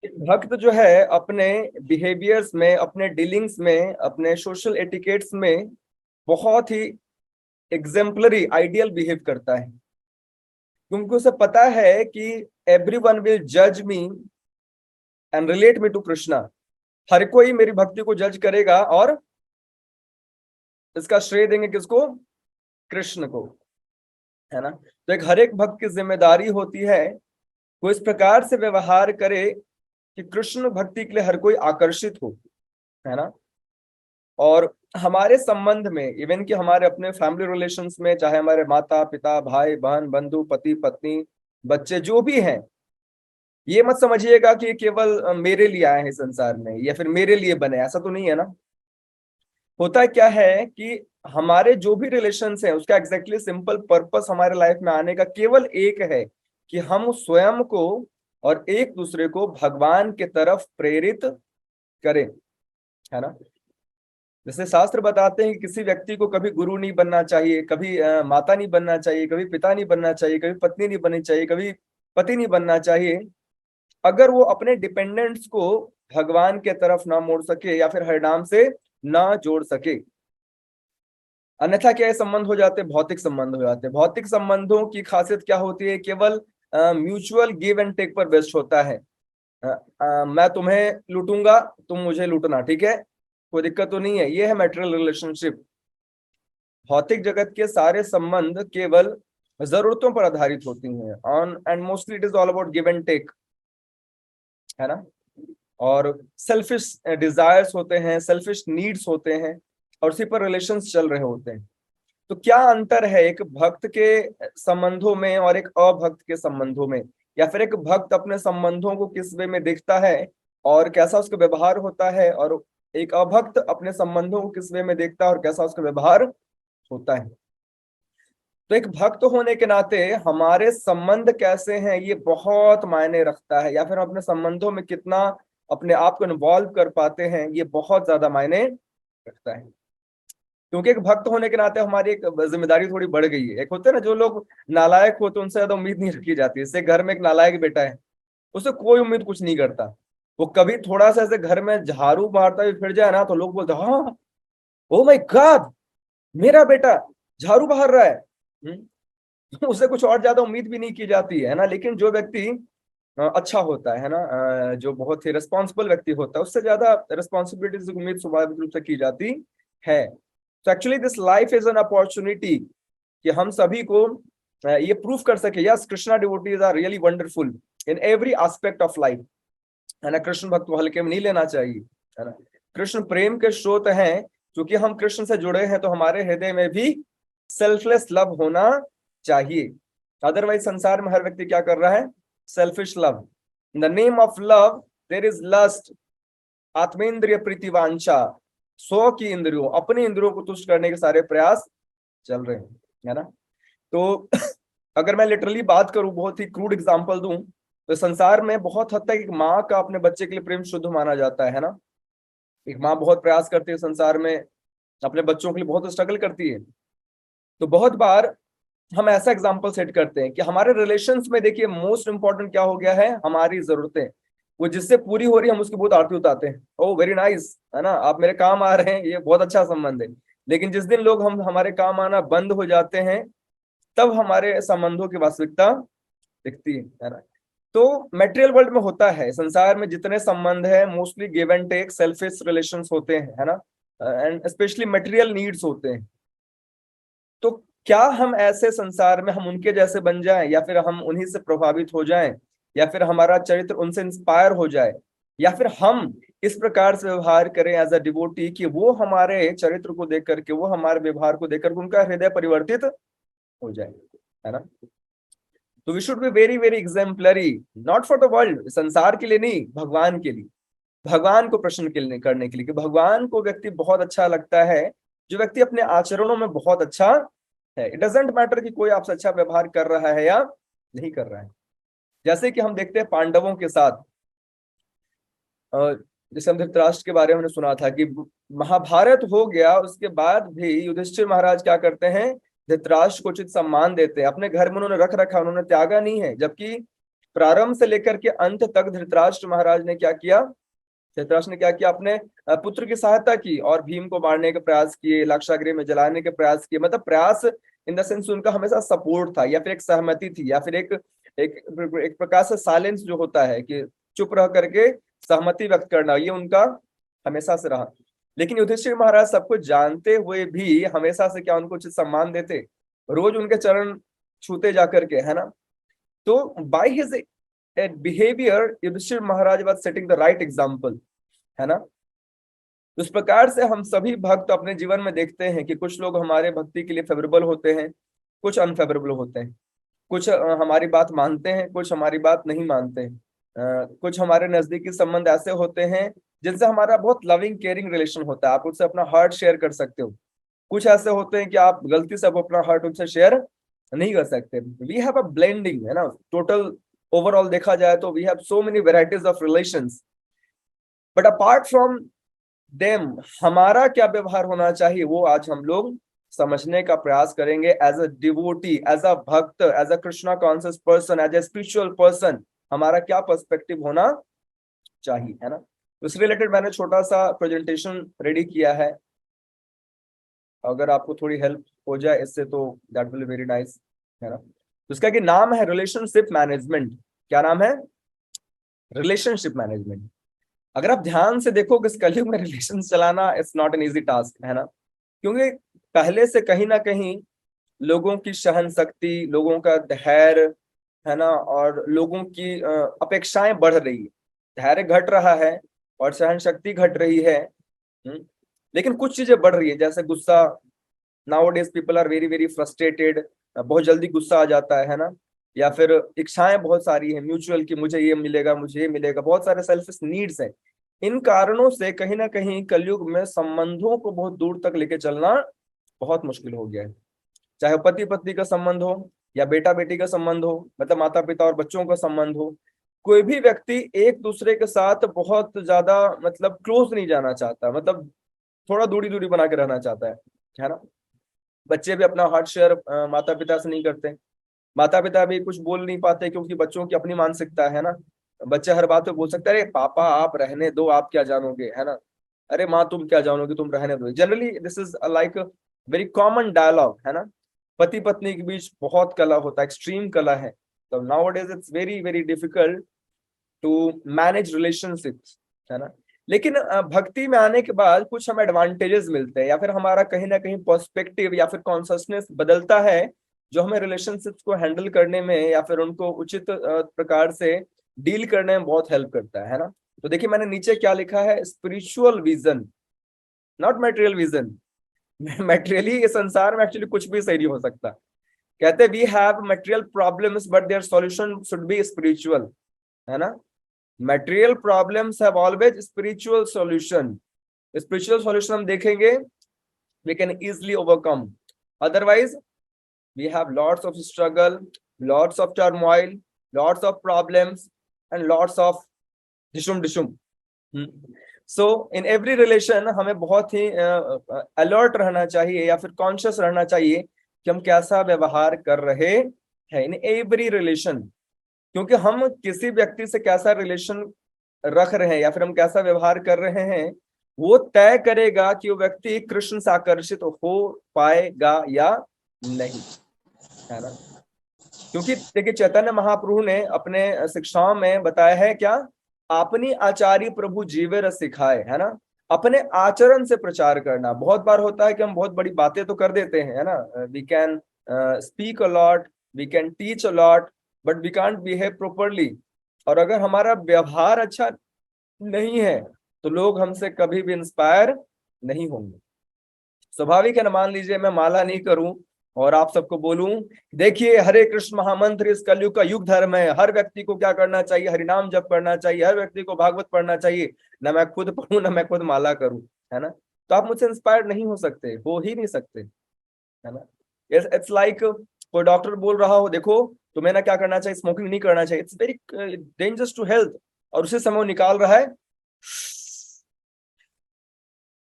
भक्त जो है अपने बिहेवियर्स में, अपने डीलिंग्स में, अपने सोशल एटिकेट्स में बहुत ही एग्जेम्पलरी, आइडियल बिहेव करता है, क्योंकि उसे पता है कि एवरी वन विल जज me and relate me to Krishna. हर कोई मेरी भक्ति को जज करेगा और इसका श्रेय देंगे किसको? कृष्ण को, है ना। तो एक हर एक भक्त की जिम्मेदारी होती है वो इस प्रकार से व्यवहार करे कि कृष्ण भक्ति के लिए हर कोई आकर्षित हो, है ना। और हमारे संबंध में, इवन कि हमारे अपने फैमिली रिलेशंस में, चाहे हमारे माता पिता, भाई बहन, बंधु, पति पत्नी, बच्चे जो भी हैं, ये मत समझिएगा कि ये केवल मेरे लिए आए हैं संसार में या फिर मेरे लिए बने, ऐसा तो नहीं है ना। होता क्या है कि हमारे जो भी रिलेशंस हैं उसका एग्जैक्टली सिंपल पर्पस हमारे लाइफ में आने का केवल एक है कि हम स्वयं को और एक दूसरे को भगवान के तरफ प्रेरित करें, है ना। जैसे शास्त्र बताते हैं कि किसी व्यक्ति को कभी गुरु नहीं बनना चाहिए, कभी माता नहीं बनना चाहिए, कभी पिता नहीं बनना चाहिए, कभी पत्नी नहीं बननी चाहिए, कभी पति नहीं बनना चाहिए, अगर वो अपने डिपेंडेंट्स को भगवान के तरफ ना मोड़ सके या फिर हरिनाम से ना जोड़ सके। अन्यथा क्या संबंध हो जाते हैं? भौतिक संबंध हो जाते हैं। भौतिक संबंधों की खासियत क्या होती है? केवल म्यूचुअल गिव एंड टेक पर बेस्ड होता है। मैं तुम्हें लूटूंगा, तुम मुझे लूटना, ठीक है, कोई दिक्कत तो नहीं है। ये है मैटेरियल रिलेशनशिप। भौतिक जगत के सारे संबंध केवल जरूरतों पर आधारित होती हैं, on and mostly it is all about give and take, है ना। और सेल्फिश डिजायर्स होते हैं, सेल्फिश नीड्स होते हैं, और उसी पर रिलेशंस चल रहे होते हैं। तो क्या अंतर है एक भक्त के संबंधों में और एक अभक्त के संबंधों में? या फिर एक भक्त अपने संबंधों को किस वे में देखता है और कैसा उसका व्यवहार होता है, और एक अभक्त अपने संबंधों को किस वे में देखता है और कैसा उसका व्यवहार होता है? तो एक भक्त होने के नाते हमारे संबंध कैसे हैं ये बहुत मायने रखता है, या फिर हम अपने संबंधों में कितना अपने आप को इन्वॉल्व कर पाते हैं ये बहुत ज्यादा मायने रखता है। क्योंकि एक भक्त होने के नाते हमारी एक जिम्मेदारी थोड़ी बढ़ गई है। एक होते हैं ना जो लोग नालायक होते हैं, उनसे ज्यादा उम्मीद नहीं रखी जाती। जैसे घर में एक नालायक बेटा है, उससे कोई उम्मीद कुछ नहीं करता। वो कभी थोड़ा सा ऐसे घर में झाड़ू मारता हुआ फिर जाए ना तो लोग बोलते हाँ, ओ माय गॉड, मेरा बेटा झाड़ू बहार रहा है। उससे कुछ और ज्यादा उम्मीद भी नहीं की जाती है ना। लेकिन जो व्यक्ति अच्छा होता है ना, जो बहुत ही रिस्पॉन्सिबल व्यक्ति होता है, उससे ज्यादा रिस्पॉन्सिबिलिटीज की उम्मीद स्वाभाविक रूप से की जाती है। तो actually this life is an opportunity कि हम सभी को ये प्रूफ कर सके, yes Krishna devotees are really wonderful in every aspect of life, है ना। कृष्ण भक्त को हल्के में नहीं लेना चाहिए, है ना। कृष्ण प्रेम के स्रोत हैं। क्योंकि हम कृष्ण से जुड़े हैं तो हमारे हृदय में भी सेल्फलेस लव होना चाहिए। अदरवाइज संसार में हर व्यक्ति क्या कर रहा है? Selfish love. In the name of love there is lust, आत्मेंद्रिय प्रीतिवांछा। सौ की इंद्रियों, अपनी इंद्रियों को तुष्ट करने के सारे प्रयास चल रहे हैं, है ना। तो अगर मैं लिटरली बात करूं, बहुत ही क्रूड एग्जांपल दूं, तो संसार में बहुत हद तक एक माँ का अपने बच्चे के लिए प्रेम शुद्ध माना जाता है ना। एक माँ बहुत प्रयास करती है संसार में, अपने बच्चों के लिए बहुत स्ट्रगल करती है। तो बहुत बार हम ऐसा एग्जाम्पल सेट करते हैं कि हमारे रिलेशंस में देखिए मोस्ट इंपॉर्टेंट क्या हो गया है? हमारी जरूरतें। वो जिससे पूरी हो रही है हम उसकी बहुत आरती उतारते हैं, ओ वेरी नाइस, है ना, आप मेरे काम आ रहे हैं, ये बहुत अच्छा संबंध है। लेकिन जिस दिन लोग हम हमारे काम आना बंद हो जाते हैं, तब हमारे संबंधों की वास्तविकता दिखती है ना। तो मेटेरियल वर्ल्ड में होता है, संसार में जितने संबंध है mostly give and take, selfish relations होते हैं, है ना, एंड स्पेशली मटेरियल नीड्स होते हैं। तो क्या हम ऐसे संसार में हम उनके जैसे बन जाएं, या फिर हम उन्हीं से प्रभावित हो जाएं, या फिर हमारा चरित्र उनसे इंस्पायर हो जाए, या फिर हम इस प्रकार से व्यवहार करें एज अ डिवोटी कि वो हमारे चरित्र को देख करके, वो हमारे व्यवहार को देख करके उनका हृदय परिवर्तित हो जाए, है ना। तो we should be very very exemplary, not for the world, संसार के लिए नहीं, भगवान के लिए, भगवान को प्रसन्न करने के लिए। कि भगवान को व्यक्ति बहुत अच्छा लगता है जो व्यक्ति अपने आचरणों में बहुत अच्छा है। इट डजेंट मैटर कि कोई आपसे अच्छा व्यवहार कर रहा है या नहीं कर रहा है। जैसे कि हम देखते हैं पांडवों के साथ, जैसे हम धृतराष्ट्र के बारे में हमने सुना था कि महाभारत हो गया उसके बाद भी युधिष्ठिर महाराज क्या करते हैं? धृतराष्ट्र को उचित सम्मान देते हैं। अपने घर में उन्होंने रख रखा, उन्होंने त्यागा नहीं है। जबकि प्रारंभ से लेकर के अंत तक धृतराष्ट्र महाराज ने क्या किया, धृतराष्ट्र ने क्या किया, अपने पुत्र की सहायता की और भीम को मारने के प्रयास किए, लाक्षागृह में जलाने के प्रयास किए। मतलब प्रयास इन द सेंस उनका हमेशा सपोर्ट था, या फिर एक सहमति थी, या फिर एक एक एक प्रकार से साइलेंस जो होता है कि चुप रह करके सहमति व्यक्त करना, ये उनका हमेशा से रहा। लेकिन युधिष्ठिर महाराज सब कुछ जानते हुए भी हमेशा से क्या उनको उचित सम्मान देते, रोज उनके चरण छूते जाकर के, है ना। तो by his behaviour Yudhishthir Maharaj was setting the right example, है ना। उस प्रकार से हम सभी भक्त अपने जीवन में देखते हैं कि कुछ लोग हमारे भक्ति के लिए फेवरेबल होते हैं, कुछ अनफेवरेबल होते हैं, कुछ हमारी बात मानते हैं, कुछ हमारी बात नहीं मानते हैं। कुछ हमारे नजदीकी संबंध ऐसे होते हैं जिनसे हमारा बहुत लविंग केयरिंग रिलेशन होता है, आप उससे अपना हार्ट शेयर कर सकते हो। कुछ ऐसे होते हैं कि आप गलती से अपना हार्ट उनसे शेयर नहीं कर सकते। वी हैव अ ब्लेंडिंग, है ना, टोटल ओवरऑल देखा जाए तो we have so many varieties of relations. But apart from them हमारा क्या व्यवहार होना चाहिए, वो आज हम लोग समझने का प्रयास करेंगे। As a devotee, as a bhakt, as a Krishna conscious person, as a spiritual person, हमारा क्या पर्सपेक्टिव होना चाहिए, है ना। उससे रिलेटेड मैंने छोटा सा प्रेजेंटेशन रेडी किया है, अगर आपको थोड़ी हेल्प हो जाए इससे तो that will be very nice, है ना। उसका कि नाम है रिलेशनशिप मैनेजमेंट। क्या नाम है? Relationship management. अगर आप ध्यान से देखो कि इस कलयुग में रिलेशन चलाना it's not an easy task, है ना। क्योंकि पहले से कहीं ना कहीं लोगों की सहन शक्ति, लोगों का धैर्य, है ना, और लोगों की अपेक्षाएं बढ़ रही है, धैर्य घट रहा है और सहन शक्ति घट रही है। लेकिन कुछ चीजें बढ़ रही है, जैसे गुस्सा। Nowadays people are very very frustrated, बहुत जल्दी गुस्सा आ जाता है ना। या फिर इच्छाएं बहुत सारी है म्यूचुअल की, मुझे ये मिलेगा, मुझे ये मिलेगा, बहुत सारे सेल्फिश नीड्स हैं। इन कारणों से कहीं ना कहीं कलयुग में संबंधों को बहुत दूर तक लेके चलना बहुत मुश्किल हो गया है। चाहे पति पत्नी का संबंध हो या बेटा बेटी का संबंध हो, मतलब माता पिता और बच्चों का संबंध हो, कोई भी व्यक्ति एक दूसरे के साथ बहुत ज्यादा मतलब क्लोज नहीं जाना चाहता, मतलब थोड़ा दूरी दूरी बना के रहना चाहता है ना। बच्चे भी अपना हार्ट शेयर माता पिता से नहीं करते, माता पिता भी कुछ बोल नहीं पाते क्योंकि बच्चों की अपनी मानसिकता है ना। बच्चा हर बात पे बोल सकता है, अरे पापा आप रहने दो, आप क्या जानोगे, है ना। अरे माँ तुम क्या जानोगे, तुम रहने दो। Generally this is like very common dialogue, है ना। पति पत्नी के बीच बहुत कला होता है, एक्सट्रीम कला है। तो nowadays it's very very difficult to manage relationships, है ना। लेकिन भक्ति में आने के बाद कुछ हमें एडवांटेजेस मिलते हैं, या फिर हमारा कहीं ना कहीं पर्सपेक्टिव या फिर कॉन्शसनेस बदलता है, जो हमें रिलेशनशिप्स को हैंडल करने में या फिर उनको उचित प्रकार से डील करने में बहुत हेल्प करता है ना। तो देखिए मैंने नीचे क्या लिखा है, spiritual vision, not material vision. Materially इस संसार में एक्चुअली कुछ भी सही नहीं हो सकता। कहते we have material problems but their solution should be spiritual, है ना। Material problems have always spiritual solution. Spiritual solution हम देखेंगे we can easily overcome, otherwise we have lots of struggle, lots of turmoil, lots of problems and lots of dishum dishum. So in every relation हमें बहुत ही alert रहना चाहिए या फिर conscious रहना चाहिए कि हम कैसा व्यवहार कर रहे हैं इन एवरी रिलेशन। क्योंकि हम किसी व्यक्ति से कैसा रिलेशन रख रहे हैं या फिर हम कैसा व्यवहार कर रहे हैं, वो तय करेगा कि वो व्यक्ति कृष्ण से आकर्षित हो पाएगा या नहीं, है ना। क्योंकि देखिए चैतन्य महाप्रभु ने अपने शिक्षाओं में बताया है क्या, अपनी आचार्य प्रभु जीवे रस सिखाए, है ना। अपने आचरण से प्रचार करना। बहुत बार होता है कि हम बहुत बड़ी बातें तो कर देते हैं, है ना, we can speak a lot, we can teach a lot, but we can't behave properly. और अगर हमारा व्यवहार अच्छा नहीं है तो लोग हमसे कभी भी इंस्पायर नहीं होंगे। स्वाभाविक है ना, मान लीजिए मैं माला नहीं करूं और आप सबको बोलूं देखिए हरे कृष्ण महामंत्र इस कलयुग का युग धर्म है, हर व्यक्ति को क्या करना चाहिए, हरिनाम जप करना चाहिए, हर व्यक्ति को भागवत पढ़ना चाहिए, ना मैं खुद पढ़ूं ना मैं खुद माला करूं, है ना। तो आप मुझसे इंस्पायर नहीं हो सकते, हो ही नहीं सकते, है ना। इट्स लाइक कोई डॉक्टर बोल रहा हो देखो तुम्हें ना क्या करना चाहिए, स्मोकिंग नहीं करना चाहिए, it's very dangerous to health, और उसी समय वो निकाल रहा है,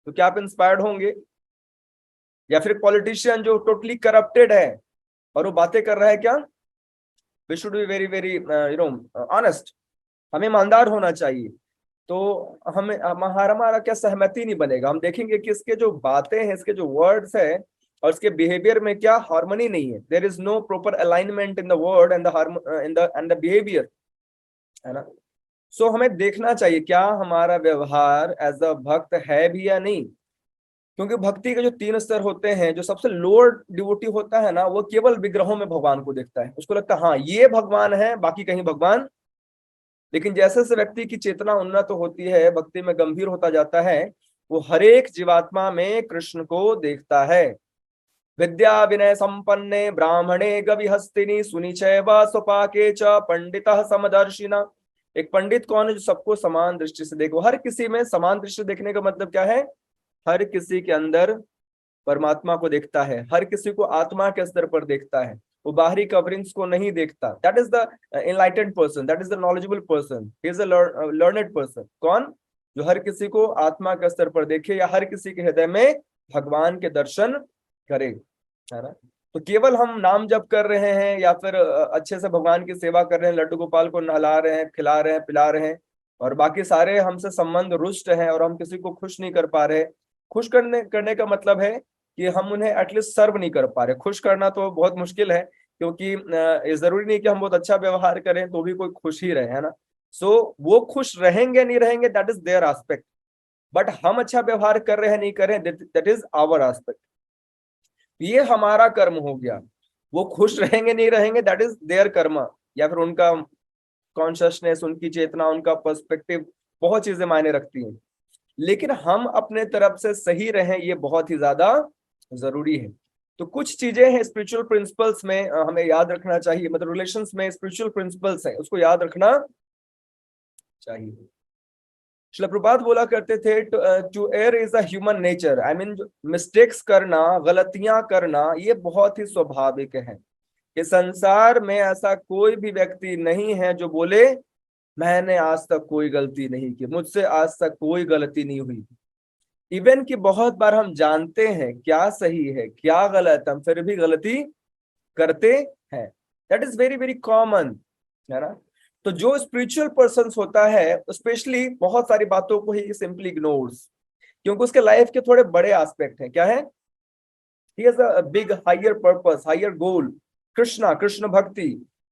तो क्या आप इंस्पायर्ड होंगे। या फिर पॉलिटिशियन जो टोटली करप्टेड है और वो बातें कर रहा है क्या, we should be very very honest, हमें ईमानदार होना चाहिए। तो हमें हमारा क्या सहमति नहीं बनेगा, हम देखेंगे कि इसके जो बातें हैं, इसके जो वर्ड्स है और इसके बिहेवियर में क्या हार्मनी नहीं है। There is no proper alignment in the word and the behaviour, है ना। सो हमें देखना चाहिए क्या हमारा व्यवहार एज अ भक्त है भी या नहीं। क्योंकि भक्ति के जो 3 स्तर होते हैं, जो सबसे लोअर डिवोटी होता है ना, वो केवल विग्रहों में भगवान को देखता है, उसको लगता है हाँ ये भगवान है, बाकी कहीं भगवान। लेकिन जैसे जैसे व्यक्ति की चेतना उन्नत होती है, भक्ति में गंभीर होता जाता है, वो हर एक जीवात्मा में कृष्ण को देखता है। विद्या विनय संपन्ने ब्राह्मणे गविहस्तिनि सुनिचैव स्वपाके च पंडितः समदर्शिना। एक पंडित कौन है? जो सबको समान दृष्टि से देखो। हर किसी में समान दृष्टि से देखने का मतलब क्या है? हर किसी के अंदर परमात्मा को देखता है, हर किसी को आत्मा के स्तर पर देखता है, वो बाहरी कवरिंग्स को नहीं देखता। That is the enlightened person, that is the knowledgeable person, he is a learned person. कौन? जो हर किसी को आत्मा के स्तर पर देखे, या हर किसी के हृदय में भगवान के दर्शन करे, है ना। तो केवल हम नाम जप कर रहे हैं या फिर अच्छे से भगवान की सेवा कर रहे हैं, लड्डू गोपाल को नहला रहे हैं, खिला रहे हैं, पिला रहे हैं, और बाकी सारे हमसे संबंध रुष्ट हैं और हम किसी को खुश नहीं कर पा रहे। खुश करने करने का मतलब है कि हम उन्हें एटलीस्ट सर्व नहीं कर पा रहे। खुश करना तो बहुत मुश्किल है, क्योंकि ये जरूरी नहीं कि हम बहुत अच्छा व्यवहार करें तो भी कोई खुश ही रहे, है ना। सो वो खुश रहेंगे नहीं रहेंगे, that is their aspect. But हम अच्छा व्यवहार कर रहे हैं नहीं कर रहे हैं, दैट इज आवर एस्पेक्ट। ये हमारा कर्म हो गया। वो खुश रहेंगे नहीं रहेंगे, दैट इज देयर कर्म, या फिर उनका कॉन्शियसनेस, उनकी चेतना, उनका पर्सपेक्टिव, बहुत चीजें मायने रखती हैं। लेकिन हम अपने तरफ से सही रहें, ये बहुत ही ज्यादा जरूरी है। तो कुछ चीजें हैं स्पिरिचुअल प्रिंसिपल्स में हमें याद रखना चाहिए, मतलब रिलेशंस में स्पिरिचुअल प्रिंसिपल्स हैं, उसको याद रखना चाहिए। श्रील प्रभुपाद बोला करते थे, to err is a human nature. I mean mistakes करना, गलतियां करना, ये बहुत ही स्वाभाविक है। कि संसार में ऐसा कोई भी व्यक्ति नहीं है जो बोले मैंने आज तक कोई गलती नहीं की, मुझसे आज तक कोई गलती नहीं हुई। इवन कि बहुत बार हम जानते हैं क्या सही है क्या गलत, हम फिर भी गलती करते हैं। That is very very common, है ना। तो जो स्पिरिचुअल पर्सन होता है, स्पेशली बहुत सारी बातों को ही सिंपली इग्नोर्स, क्योंकि उसके लाइफ के थोड़े बड़े एस्पेक्ट हैं। क्या है? He has a big higher purpose, higher goal, Krishna bhakti.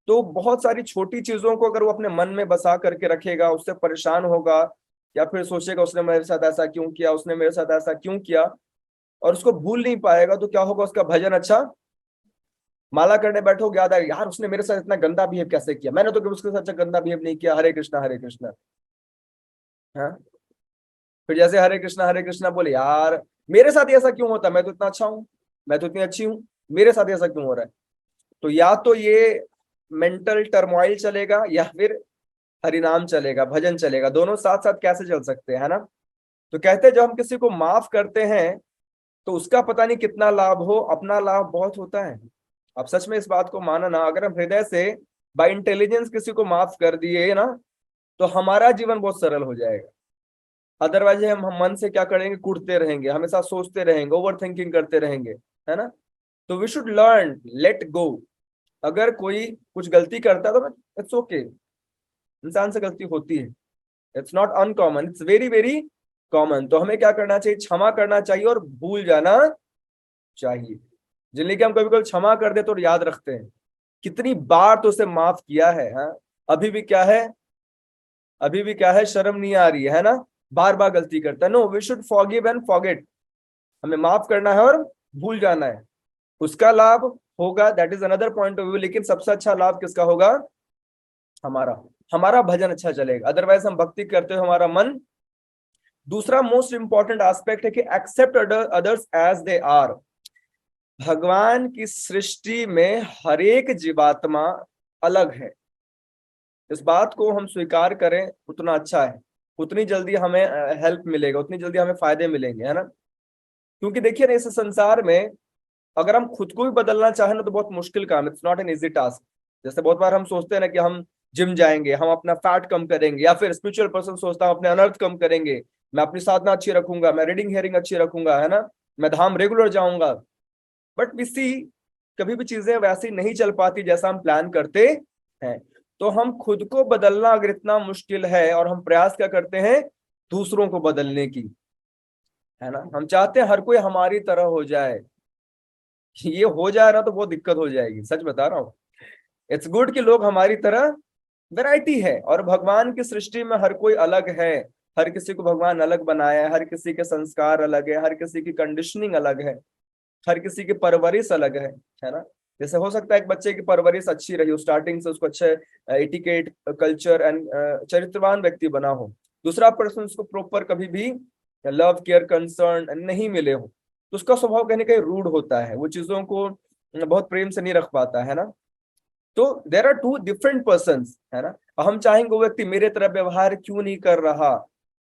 तो बहुत सारी छोटी चीजों को अगर वो अपने मन में बसा करके रखेगा, उससे परेशान होगा, या फिर सोचेगा उसने मेरे साथ ऐसा क्यों किया, उसने मेरे साथ ऐसा क्यों किया, और उसको भूल नहीं पाएगा, तो क्या होगा? उसका भजन अच्छा, माला करने बैठोगे याद आएगा यार उसने मेरे साथ इतना गंदा बिहेव कैसे किया, मैंने तो कभी उसके साथ अच्छा गंदा बिहेव नहीं किया, हरे कृष्णा हरे कृष्णा। हाँ, फिर जैसे हरे कृष्णा बोले, यार मेरे साथ ही ऐसा क्यों होता है, मैं तो इतना अच्छा हूँ, मैं तो इतनी अच्छी हूँ, मेरे साथ ही ऐसा क्यों हो रहा है। तो या तो ये मेंटल टर्मोइल चलेगा, या फिर हरिनाम चलेगा, भजन चलेगा, दोनों साथ साथ कैसे चल सकते हैं, है ना। तो कहते हैं जब हम किसी को माफ करते हैं तो उसका पता नहीं कितना लाभ हो, अपना लाभ बहुत होता है। अब सच में इस बात को माना ना, अगर हम हृदय से बाय इंटेलिजेंस किसी को माफ कर दिए ना, तो हमारा जीवन बहुत सरल हो जाएगा। अदरवाइज हम मन से क्या करेंगे? कूटते रहेंगे, हमेशा सोचते रहेंगे, ओवर थिंकिंग करते रहेंगे, है ना। तो we should learn let go. अगर कोई कुछ गलती करता है तो इट्स ओके, इंसान से गलती होती है, it's not uncommon, it's very very common. तो हमें क्या करना चाहिए? क्षमा करना चाहिए और भूल जाना चाहिए। जिनके कि हम कभी कभी क्षमा कर दे तो याद रखते हैं कितनी बार तो उसे माफ किया है, हाँ? अभी भी क्या है? अभी भी क्या है? शर्म नहीं आ रही है ना, बार बार गलती करता है। No, we should forgive and forget. हमें माफ करना है और भूल जाना है। उसका लाभ होगा, that is another point of view, लेकिन सबसे अच्छा लाभ किसका होगा? हमारा। हमारा भजन अच्छा चलेगा, अदरवाइज हम भक्ति करते हुए हमारा मन। दूसरा मोस्ट इंपॉर्टेंट एस्पेक्ट है कि accept others as they are. भगवान की सृष्टि में हर एक जीवात्मा अलग है। इस बात को हम स्वीकार करें उतना अच्छा है, उतनी जल्दी हमें हेल्प मिलेगा, उतनी जल्दी हमें फायदे मिलेंगे, है ना। क्योंकि देखिए ना, इस संसार में अगर हम खुद को भी बदलना चाहें ना तो बहुत मुश्किल काम है, it's not an easy task. जैसे बहुत बार हम सोचते हैं ना कि हम जिम जाएंगे, हम अपना फैट कम करेंगे, या फिर स्पिरिचुअल पर्सन सोचता है अपने अनर्थ कम करेंगे, मैं अपनी साधना अच्छी रखूंगा, मैं रीडिंग हियरिंग अच्छी रखूंगा, है ना, मैं धाम रेगुलर जाऊंगा। बट वी सी कभी भी चीजें वैसी नहीं चल पाती जैसा हम प्लान करते है। तो हम खुद को बदलना अगर इतना मुश्किल है, और हम प्रयास क्या करते हैं दूसरों को बदलने की, है ना, हम चाहते हैं हर कोई हमारी तरह हो जाए। ये हो जाए ना तो बहुत दिक्कत हो जाएगी, सच बता रहा हूँ। इट्स गुड कि लोग हमारी तरह, वैरायटी है, और भगवान की सृष्टि में हर कोई अलग है। हर किसी को भगवान अलग बनाया है, हर किसी के संस्कार अलग है, हर किसी की कंडीशनिंग अलग है, हर किसी की परवरिश अलग है ना। जैसे हो सकता है एक बच्चे की परवरिश अच्छी रही हो, स्टार्टिंग से उसको अच्छे एटिकेट, कल्चर एंड चरित्रवान व्यक्ति बना हो, दूसरा पर्सन उसको प्रॉपर कभी भी लव केयर कंसर्न नहीं मिले हो, तो उसका स्वभाव कहीं ना कहीं रूड होता है, वो चीजों को बहुत प्रेम से नहीं रख पाता है ना। तो there are two different person, है ना। हम चाहेंगे वो व्यक्ति मेरे तरह व्यवहार क्यों नहीं कर रहा,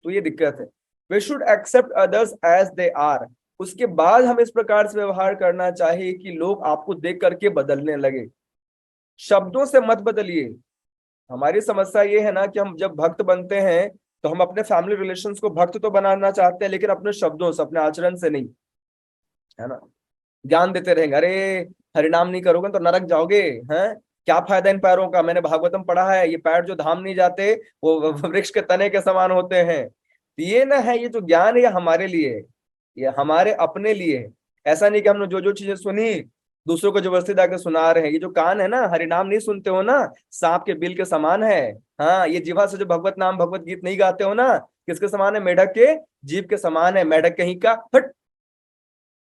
तो ये दिक्कत है। We should accept others as they are, उसके बाद हम इस प्रकार से व्यवहार करना चाहिए कि लोग आपको देख करके बदलने लगे। शब्दों से मत बदलिए। हमारी समस्या ये है ना कि हम जब भक्त बनते हैं तो हम अपने फैमिली रिलेशंस को भक्त तो बनाना चाहते हैं, लेकिन अपने शब्दों से, अपने आचरण से नहीं, है ना। ज्ञान देते रहेंगे, अरे हरिनाम नहीं करोगे तो नरक जाओगे, हैं, क्या फायदा इन पैरों का, मैंने भागवतम पढ़ा है, ये पैर जो धाम नहीं जाते वो वृक्ष के तने के समान होते हैं। तो ये ना है, ये जो ज्ञान है ये हमारे लिए है, ये हमारे अपने लिए है। ऐसा नहीं कि हमने जो जो चीजें सुनी दूसरों को जबरदस्ती जाके सुना रहे हैं। ये जो कान है ना, हरिनाम नहीं सुनते हो ना, सांप के बिल के समान है। हाँ, ये जिह्वा से जो भगवत नाम भगवत गीत नहीं गाते हो ना, किसके समान है, मेढक के जीभ के समान है, मेढक कहीं का, हट।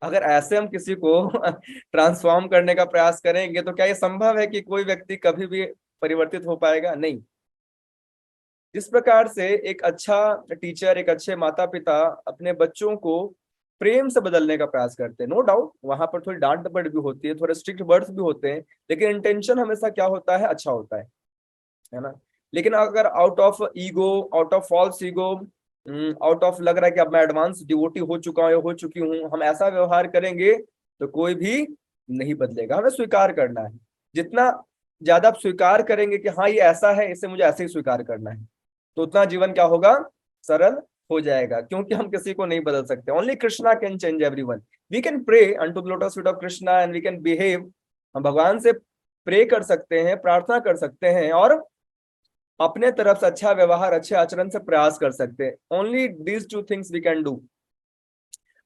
अगर ऐसे हम किसी को ट्रांसफॉर्म करने का प्रयास करेंगे तो क्या ये संभव है कि कोई व्यक्ति कभी भी परिवर्तित हो पाएगा? नहीं। जिस प्रकार से एक अच्छा टीचर, एक अच्छे माता पिता अपने बच्चों को प्रेम से बदलने का प्रयास करते हैं, नो डाउट वहां पर थोड़ी डांट डपट भी होती है, थोड़े स्ट्रिक्ट वर्ड्स भी होते हैं, लेकिन इंटेंशन हमेशा क्या होता है, अच्छा होता है ना। लेकिन अगर out of ego, out of false ego, out of लग रहा है कि अब मैं एडवांस डिवोटी हो चुका हूँ या हो चुकी हूँ, हम ऐसा व्यवहार करेंगे तो कोई भी नहीं बदलेगा। हमें स्वीकार करना है, जितना ज्यादा आप स्वीकार करेंगे कि हाँ ये ऐसा है, इसे मुझे ऐसे ही स्वीकार करना है, तो उतना जीवन क्या होगा, सरल हो जाएगा। क्योंकि हम किसी को नहीं बदल सकते, only Krishna can change everyone. We can pray unto the lotus feet of Krishna and we can behave, हम भगवान से प्रे कर सकते हैं, प्रार्थना कर सकते हैं, और अपने तरफ से अच्छा व्यवहार, अच्छे आचरण से प्रयास कर सकते हैं। Only these two things we can do.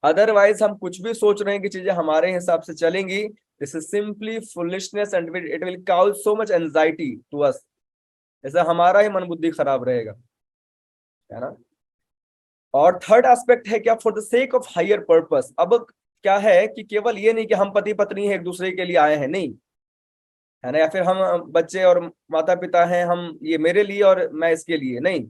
Otherwise हम कुछ भी सोच रहे हैं कि चीजें हमारे हिसाब से चलेंगी, this is simply foolishness and it will cause so much anxiety to us. ऐसा हमारा ही मन बुद्धि खराब रहेगा, है ना। और थर्ड एस्पेक्ट है क्या, for the sake of higher purpose. अब क्या है कि केवल ये नहीं कि हम पति पत्नी है एक दूसरे के लिए आए हैं, नहीं, है ना, या फिर हम बच्चे और माता पिता हैं, हम ये मेरे लिए और मैं इसके लिए नहीं।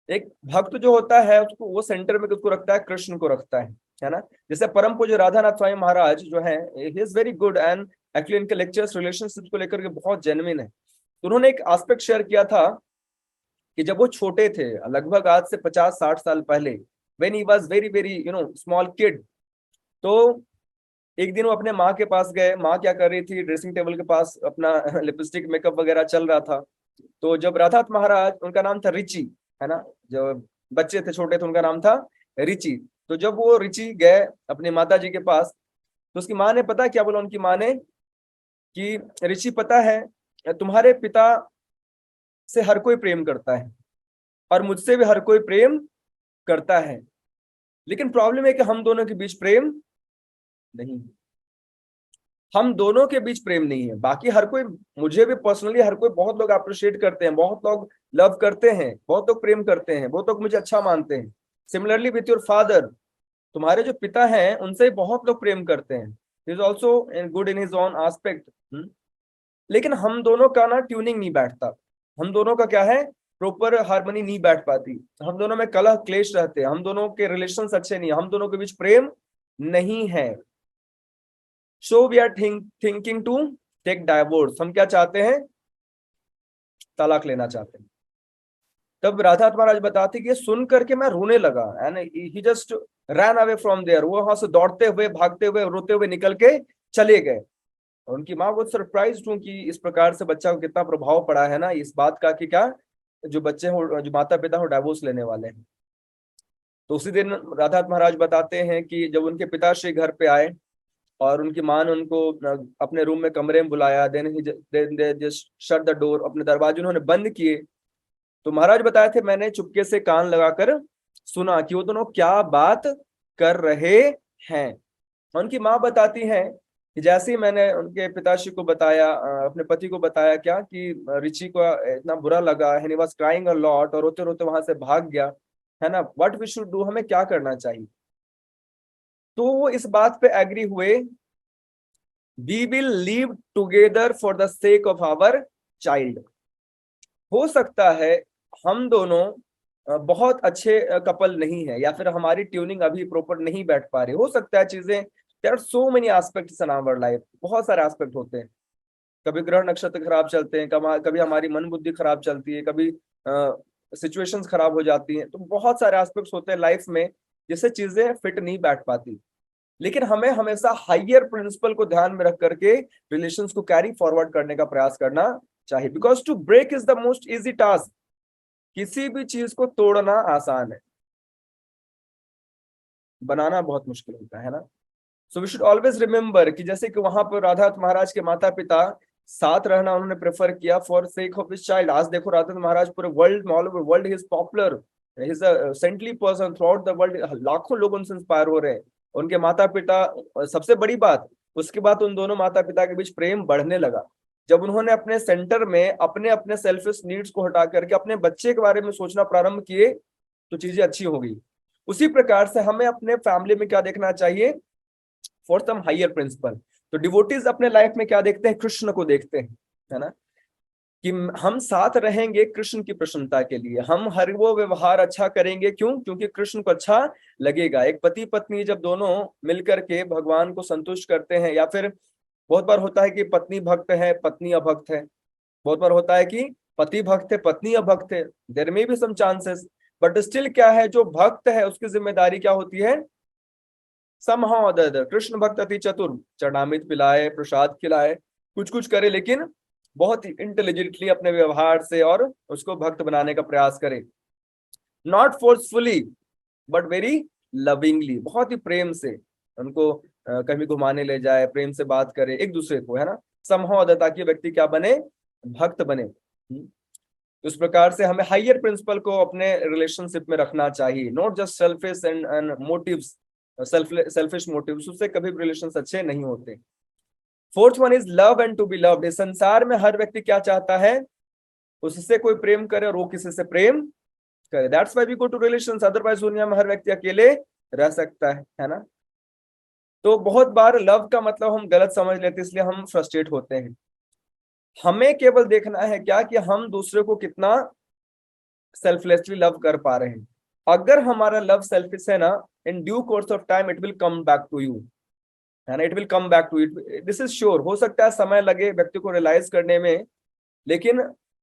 एक भक्त जो होता है उसको वो सेंटर में किसको रखता है, कृष्ण को रखता है ना। जैसे परम पूज्य राधानाथ स्वामी महाराज जो है, he is very good, and actually इनके लेक्चर्स रिलेशनशिप को लेकर के बहुत जेन्युइन है। तो उन्होंने एक एस्पेक्ट शेयर किया था कि जब वो छोटे थे, लगभग आज से 50-60 साल पहले, when he was very very small kid, तो एक दिन वो अपने माँ के पास गए। माँ क्या कर रही थी, ड्रेसिंग टेबल के पास अपना लिपस्टिक मेकअप वगैरह चल रहा था। तो जब राधानाथ महाराज, उनका नाम था रिची, है ना, जो बच्चे थे छोटे थे उनका नाम था रिची। तो जब वो रिची गए अपनी माता जी के पास, तो उसकी माँ ने पता क्या बोला, उनकी माँ ने कि ऋषि पता है तुम्हारे पिता से हर कोई प्रेम करता है और मुझसे भी हर कोई प्रेम करता है, लेकिन प्रॉब्लम है कि हम दोनों के बीच प्रेम नहीं, हम दोनों के बीच प्रेम नहीं है। बाकी हर कोई, मुझे भी पर्सनली हर कोई, बहुत लोग अप्रिशिएट करते हैं, बहुत लोग लव करते हैं, बहुत लोग प्रेम करते हैं, बहुत लोग मुझे अच्छा मानते हैं। सिमिलरली विथ योर फादर, तुम्हारे जो पिता हैं उनसे बहुत लोग प्रेम करते हैं, is also good in his own aspect. लेकिन हम दोनों का ना ट्यूनिंग नहीं बैठता, हम दोनों का क्या है, प्रॉपर हार्मनी नहीं बैठ पाती, हम दोनों में कलह क्लेश रहते हैं, हम दोनों के रिलेशंस अच्छे नहीं, हम दोनों के बीच प्रेम नहीं है। So we are thinking to take divorce, हम क्या चाहते हैं, तलाक लेना चाहते हैं। तब राधा महाराज बताते कि ये सुन करके मैं रोने लगा, and he just ran away from there, वो वहां से दौड़ते हुए, भागते हुए, रोते हुए निकल के चले गए। और उनकी माँ बहुत सरप्राइज हूँ कि इस प्रकार से बच्चा को कितना प्रभाव पड़ा है ना, इस बात का कि क्या जो बच्चे हो, जो माता पिता हो, डाइवोर्स लेने वाले हैं। तो उसी दिन राधा महाराज बताते हैं कि जब उनके पिताश्री घर पे आए, और उनकी माँ ने उनको अपने रूम में कमरे में बुलाया, then they just shut the door, अपने दरवाजे उन्होंने बंद किए। तो महाराज बताए थे मैंने चुपके से कान लगाकर सुना कि वो दोनों क्या बात कर रहे हैं। उनकी माँ बताती हैं कि जैसे ही मैंने उनके पिताश्री को बताया, अपने पति को बताया क्या कि रिची को इतना बुरा लगा, and he was crying a lot, और रोते रोते वहां से भाग गया, है ना, व्हाट वी शुड डू, हमें क्या करना चाहिए। तो वो इस बात पे एग्री हुए, we will live together for the sake of our child. हो सकता है हम दोनों बहुत अच्छे कपल नहीं है, या फिर हमारी ट्यूनिंग अभी प्रॉपर नहीं बैठ पा रही, हो सकता है चीजें, there are so many aspects in our life, बहुत सारे एस्पेक्ट होते हैं। कभी ग्रह नक्षत्र खराब चलते हैं, कभी हमारी मन बुद्धि खराब चलती है, कभी सिचुएशंस खराब हो जाती हैं, तो बहुत सारे एस्पेक्ट्स होते हैं लाइफ में जिससे चीजें फिट नहीं बैठ पाती। लेकिन हमें हमेशा हायर प्रिंसिपल को ध्यान में रख करके रिलेशंस को कैरी फॉरवर्ड करने का प्रयास करना चाहिए, because to break is the most easy task. किसी भी चीज को तोड़ना आसान है, बनाना बहुत मुश्किल होता है ना। So we should always remember कि जैसे कि वहां पर राधा महाराज के माता पिता साथ रहना उन्होंने प्रेफर किया for sake of his child. आज देखो राधा महाराज पूरे वर्ल्ड में, all over world he is popular, he is a saintly person through out the world, लाखों लोग उनसे इंस्पायर हो रहे हैं। उनके माता पिता, सबसे बड़ी बात, उसके बाद उन दोनों माता पिता के बीच प्रेम बढ़ने लगा जब उन्होंने अपने सेंटर में अपने अपने सेल्फिश नीड्स को हटा करके अपने बच्चे के बारे में सोचना प्रारंभ किए, तो चीजें अच्छी हो गई। उसी प्रकार से हमें अपने फैमिली में क्या देखना चाहिए, फॉर सम हायर प्रिंसिपल। तो डिवोटीज अपने लाइफ में क्या देखते हैं, कृष्ण को देखते हैं, है ना, कि हम साथ रहेंगे कृष्ण की प्रसन्नता के लिए, हम हर वो व्यवहार अच्छा करेंगे, क्यों, क्योंकि कृष्ण को अच्छा लगेगा। एक पति पत्नी जब दोनों मिलकर के भगवान को संतुष्ट करते हैं, या फिर बहुत बार होता है कि पत्नी भक्त है पत्नी अभक्त है, बहुत बार होता है कि पति भक्त है पत्नी अभक्त है, देयर में भी सम चांसेस, बट स्टिल क्या है, जो भक्त है उसकी जिम्मेदारी क्या होती है, समहाउ अदर, कृष्ण भक्त अति चतुर, चरणामृत पिलाए, प्रसाद खिलाए, कुछ कुछ करे, लेकिन बहुत ही इंटेलिजेंटली अपने व्यवहार से और उसको भक्त बनाने का प्रयास करे, not forcefully but very lovingly, बहुत ही प्रेम से उनको कभी घुमाने ले जाए, प्रेम से बात करे एक दूसरे को, है ना, समहाउ अदर, ताकि व्यक्ति क्या बने, भक्त बने। उस प्रकार से हमें हायर प्रिंसिपल को अपने रिलेशनशिप में रखना चाहिए, not just selfish and motives, selfish motives, उससे कभी रिलेशंस अच्छे नहीं होते। Fourth one is love and to be loved. इस संसार में हर व्यक्ति क्या चाहता है, उससे कोई प्रेम करे और वो किसी से प्रेम करे, that's why we go to relations, otherwise दुनिया में हर व्यक्ति अकेले रह सकता है ना। तो बहुत बार लव का मतलब हम गलत समझ लेते हैं, इसलिए हम फ्रस्ट्रेट होते हैं। हमें केवल देखना है क्या, कि हम दूसरे को कितना सेल्फलेसली लव कर पा रहे हैं। अगर हमारा लव सेल्फिश है ना, in due course of time it will come back to you, है ना, it will come back to it, this is sure. हो सकता है समय लगे व्यक्ति को रियलाइज करने में, लेकिन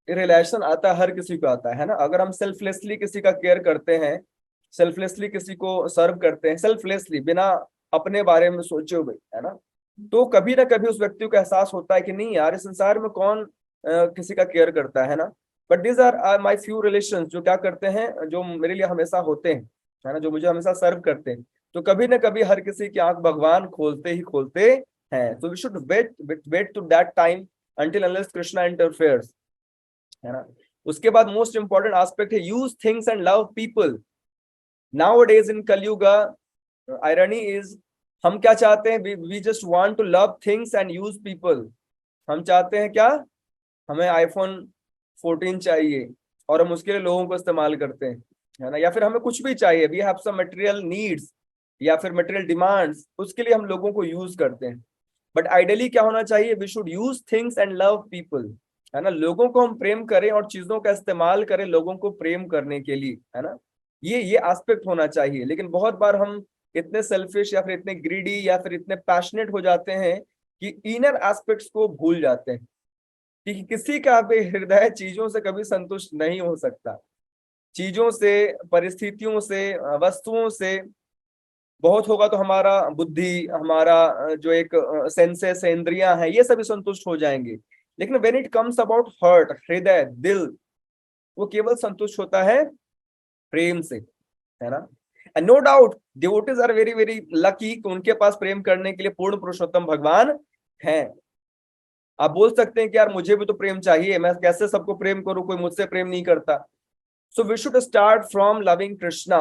रियलाइजेशन आता है, हर किसी को आता है ना। अगर हम सेल्फलेसली किसी का केयर करते हैं, सेल्फलेसली किसी को सर्व करते हैं, सेल्फलेसली बिना अपने बारे में सोचे हुए, है ना, तो कभी ना कभी उस व्यक्ति को एहसास होता है कि नहीं यार, इस संसार में कौन किसी का केयर करता है ना। But these are my few relation, जो क्या करते हैं, जो मेरे लिए हमेशा होते हैं, है ना, जो मुझे हमेशा सर्व करते हैं। तो कभी ना कभी हर किसी की आंख भगवान खोलते ही खोलते हैं। तो we should wait to that time until unless Krishna interferes, है ना। उसके बाद मोस्ट इंपॉर्टेंट एस्पेक्ट है use things and love people. Nowadays in Kaliyuga irony is, हम क्या चाहते हैं, we just want to love things and use people. हम चाहते हैं क्या, हमें आईफोन 14 चाहिए और हम उसके लिए लोगों को इस्तेमाल करते हैं, है ना, या फिर हमें कुछ भी चाहिए, we have some material needs या फिर मटेरियल डिमांड्स, उसके लिए हम लोगों को यूज करते हैं। बट आइडियली क्या होना चाहिए, we should use things and love people, है ना, लोगों को हम प्रेम करें और चीजों का इस्तेमाल करें लोगों को प्रेम करने के लिए, है ना, ये एस्पेक्ट होना चाहिए। लेकिन बहुत बार हम इतने सेल्फिश या फिर इतने ग्रीडी या फिर इतने पैशनेट हो जाते हैं कि इनर एस्पेक्ट्स को भूल जाते हैं, कि किसी का भी हृदय चीजों से कभी संतुष्ट नहीं हो सकता, चीजों से, परिस्थितियों से, वस्तुओं से। बहुत होगा तो हमारा बुद्धि, हमारा जो एक सेंसेस है, इंद्रियां हैं, ये सभी संतुष्ट हो जाएंगे। लेकिन when it comes about heart, हृदय, दिल, वो केवल संतुष्ट होता है प्रेम से, है ना। And no doubt devotees are very very lucky कि उनके पास प्रेम करने के लिए पूर्ण पुरुषोत्तम भगवान हैं। आप बोल सकते हैं कि यार मुझे भी तो प्रेम चाहिए, मैं कैसे सबको प्रेम करूं, कोई मुझसे प्रेम नहीं करता। So we should start from loving Krishna.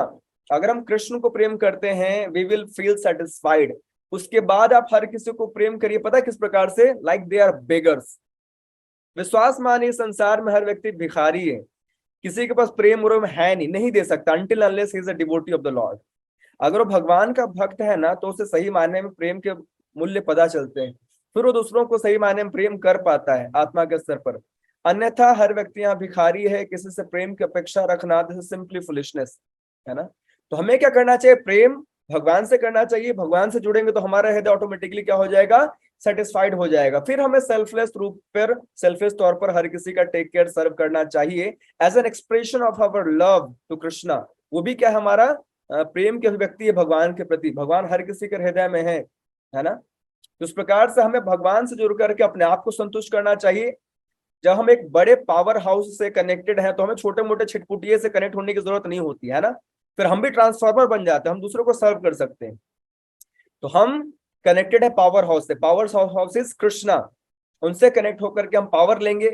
अगर हम कृष्ण को प्रेम करते हैं वी विल फील सेटिस्फाइड। उसके बाद आप हर किसी को प्रेम करिए, पता है किस प्रकार से, लाइक दे आर बेगर्स। विश्वास मानिए संसार में हर व्यक्ति भिखारी है, किसी के पास प्रेम उरम है नहीं, नहीं दे सकता until unless he is a devotee of the Lord। अगर वो भगवान का भक्त है ना तो उसे सही मायने में प्रेम के मूल्य पता चलते हैं, फिर वो दूसरों को सही मायने में प्रेम कर पाता है आत्मा के स्तर पर। अन्यथा हर व्यक्ति यहाँ भिखारी है, किसी से प्रेम की अपेक्षा रखना दिस इज सिंपली फुलिशनेस, है ना। तो हमें क्या करना चाहिए, प्रेम भगवान से करना चाहिए। भगवान से जुड़ेंगे तो हमारा हृदय ऑटोमेटिकली क्या हो जाएगा, सेटिस्फाइड हो जाएगा। फिर हमें सेल्फलेस रूप पर, सेल्फलेस तौर पर हर किसी का टेक केयर सर्व करना चाहिए as an expression of our love to Krishna. वो भी क्या हमारा प्रेम की अभिव्यक्ति है भगवान के प्रति। भगवान हर किसी के हृदय में है ना। तो इस प्रकार से हमें भगवान से जुड़ करके अपने आप को संतुष्ट करना चाहिए। जब हम एक बड़े पावर हाउस से कनेक्टेड हैं तो हमें छोटे मोटे छिटपुटिये से कनेक्ट होने की जरूरत नहीं होती है ना। फिर हम भी ट्रांसफार्मर बन जाते हैं, हम दूसरों को सर्व कर सकते हैं। तो हम कनेक्टेड है पावर हाउस से, पावर हाउस इज कृष्णा। उनसे कनेक्ट होकर के हम पावर लेंगे,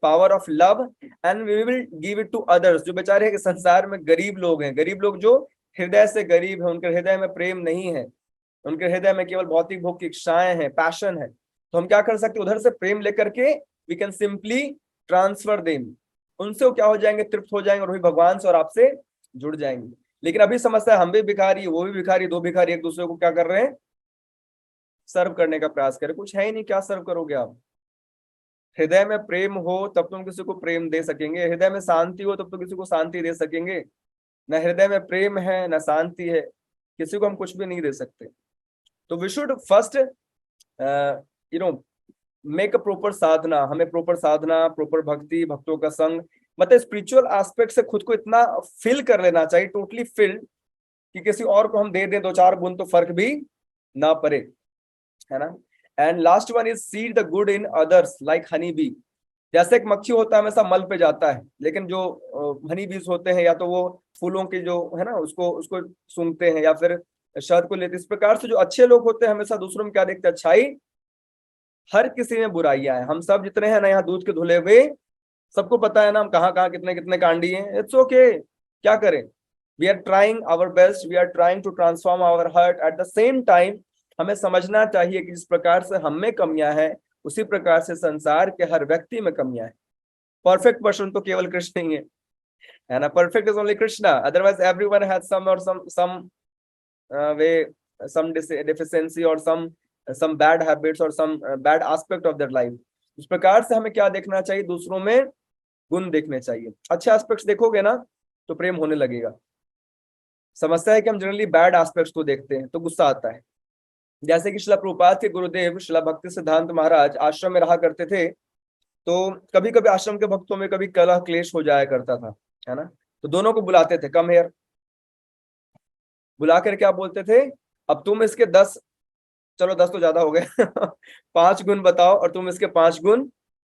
power of love, and we will give it to others. जो बेचारे के संसार में गरीब लोग हैं, गरीब लोग जो हृदय से गरीब है, उनके हृदय में प्रेम नहीं है, उनके हृदय में केवल भौतिक भोग की इच्छाएं हैं, पैशन है, तो हम क्या कर सकते हैं, उधर से प्रेम लेकर के we can simply transfer them. उनसे वो क्या हो जाएंगे, तृप्त हो जाएंगे और वही भगवान से और आपसे जुड़ जाएंगे। लेकिन अभी समस्या है, हम भी भिखारी, वो भी भिखारी, दो भिखारी एक दूसरे को क्या कर रहे हैं, सर्व करने का प्रयास करें। कुछ है ही नहीं, क्या सर्व करोगे आप। हृदय में प्रेम हो तब तुम किसी को प्रेम दे सकेंगे, हृदय में शांति हो तब तो किसी को शांति दे सकेंगे। न हृदय में प्रेम है न शांति है, किसी को हम कुछ भी नहीं दे सकते। तो we should first you know make a proper sadhana. हमें प्रॉपर साधना, प्रॉपर भक्ति, भक्तों का संग, मतलब स्पिरिचुअल एस्पेक्ट से खुद को इतना फिल कर लेना चाहिए, टोटली फिल्ड, कि किसी और को हम दे दें दो चार बूंद तो फर्क भी ना पड़े, है ना। And last one is see the good in others like honey bee. जैसे एक मक्खी होता है हमेशा मल पे जाता है, लेकिन जो हनी बीज होते हैं या तो वो फूलों के जो है ना उसको उसको सूंघते हैं या फिर शहद को लेते। इस प्रकार से जो अच्छे लोग होते हैं हमेशा दूसरों में क्या देखते हैं, अच्छाई। हर किसी में बुराइयां हैं, हम सब जितने हैं ना यहाँ दूध के धुले हुए, सबको पता है ना हम कहाँ कहाँ कितने कितने कांडी हैं। इट्स ओके, क्या करें, we are trying our best, we are trying to transform our heart. At the same time हमें समझना चाहिए कि जिस प्रकार से हम में कमियां हैं उसी प्रकार से संसार के हर व्यक्ति में कमियां हैं। परफेक्ट पर्सन तो केवल कृष्ण ही है ना। Perfect is only Krishna, otherwise everyone has some और some way, some deficiency or some bad habits or some bad aspect of their life। इस प्रकार से हमें क्या देखना चाहिए, दूसरों में गुण देखने चाहिए। अच्छे एस्पेक्ट्स देखोगे ना तो प्रेम होने लगेगा। समस्या है कि हम जनरली बैड एस्पेक्ट्स को देखते हैं तो गुस्सा आता है। जैसे कि शिला प्रभुपाद के गुरुदेव शिला भक्ति सिद्धांत महाराज आश्रम में रहा करते थे, तो कभी कभी आश्रम के भक्तों में कभी कलह क्लेश हो जाया करता था, है ना। तो दोनों को बुलाते थे, कम हेयर, बुलाकर क्या बोलते थे, अब तुम इसके 10, चलो 10 तो ज्यादा हो गए 5 गुण बताओ और तुम इसके 5 गुण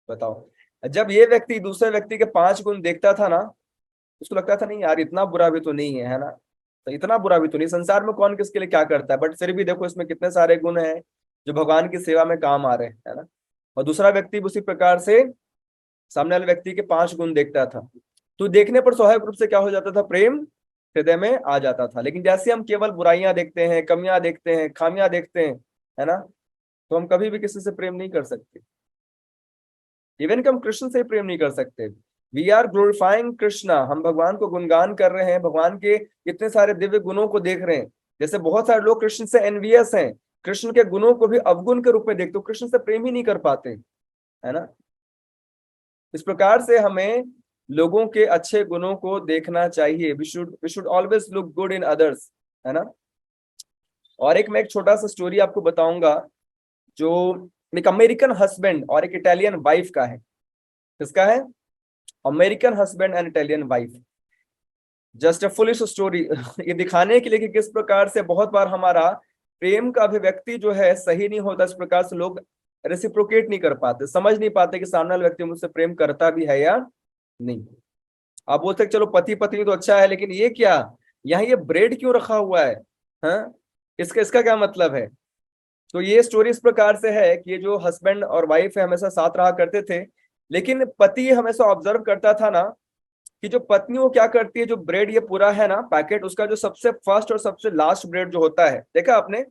बताओ। जब ये व्यक्ति दूसरे व्यक्ति के 5 गुण देखता था ना, उसको लगता था नहीं यार इतना बुरा भी तो नहीं है ना, तो इतना बुरा भी तो नहीं, संसार में कौन किसके लिए क्या करता है, बट फिर भी देखो इसमें कितने सारे गुण हैं जो भगवान की सेवा में काम आ रहे हैं, है ना। और दूसरा व्यक्ति भी उसी प्रकार से सामने वाले व्यक्ति के 5 गुण देखता था, तो देखने पर स्वाभाविक रूप से क्या हो जाता था, प्रेम हृदय में आ जाता था। लेकिन जैसे हम केवल बुराइयां देखते हैं, कमियां देखते हैं, खामियां देखते हैं, है ना, तो हम कभी भी किसी से प्रेम नहीं कर सकते। इवन कि हम कृष्ण से प्रेम नहीं कर सकते। वी आर ग्लोरीफाइंग कृष्णा, हम भगवान को गुणगान कर रहे हैं, भगवान के इतने सारे दिव्य गुणों को देख रहे हैं। जैसे बहुत सारे लोग कृष्ण से एनवियस हैं, कृष्ण के गुणों को भी अवगुण के रूप में देखते, कृष्ण से प्रेम ही नहीं कर पाते, है ना। इस प्रकार से हमें लोगों के अच्छे गुणों को देखना चाहिए। We should always look good in others, है ना। और मैं एक छोटा सा स्टोरी आपको बताऊंगा, जो एक अमेरिकन हस्बैंड और एक इटालियन वाइफ का है। किसका है, American husband and Italian wife. Just a foolish story ये दिखाने के लिए कि किस प्रकार से बहुत बार हमारा प्रेम का अभिव्यक्ति जो है सही नहीं होता। इस प्रकार से लोग रेसिप्रोकेट नहीं कर पाते, समझ नहीं पाते कि सामने वाला व्यक्ति मुझसे प्रेम करता भी है या नहीं। आप बोलते चलो पति पत्नी तो अच्छा है, लेकिन ये क्या, यहाँ ये ब्रेड क्यों रखा हुआ है? हाँ, इसका इसका क्या मतलब है? तो ये स्टोरी इस प्रकार से है कि ये जो हस्बैंड और वाइफ है हमेशा साथ रहा करते थे, लेकिन पति हमेशा ऑब्जर्व करता था ना कि जो पत्नी वो क्या करती है, जो ब्रेड ये पूरा है ना पैकेट, उसका जो सबसे फर्स्ट और सबसे लास्ट ब्रेड जो होता है, देखा आपने?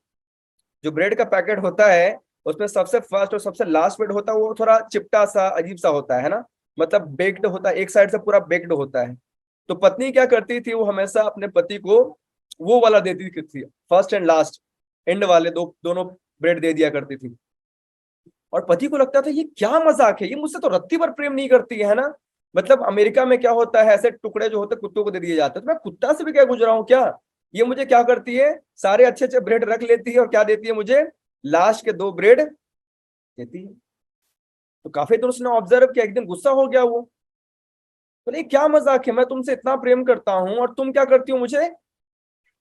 जो ब्रेड का पैकेट होता है उसमें सबसे फर्स्ट और सबसे लास्ट ब्रेड होता है, वो थोड़ा चिपटा सा अजीब सा होता है ना, मतलब बेक्ड होता है, एक साइड से पूरा बेक्ड होता है। तो पत्नी क्या करती थी, वो हमेशा अपने पति को वो वाला देती थी, फर्स्ट एंड लास्ट एंड वाले दोनों ब्रेड दे दिया करती थी। और पति को लगता था ये क्या मजाक है, ये मुझसे तो रत्ती भर प्रेम नहीं करती है ना। मतलब अमेरिका में क्या होता है, ऐसे टुकड़े जो होते कुत्तों को दे दिए जाते हैं, तो मैं कुत्ता से भी क्या गुजरा हूं क्या? ये मुझे क्या करती है, सारे अच्छे अच्छे ब्रेड रख लेती है और क्या देती है मुझे, लास्ट के 2 ब्रेड देती है। तो काफी देर उसने ऑब्जर्व किया, एक दिन गुस्सा हो गया वो, बोले क्या मजाक है, मैं तुमसे इतना प्रेम करता हूं और तुम क्या करती हो, मुझे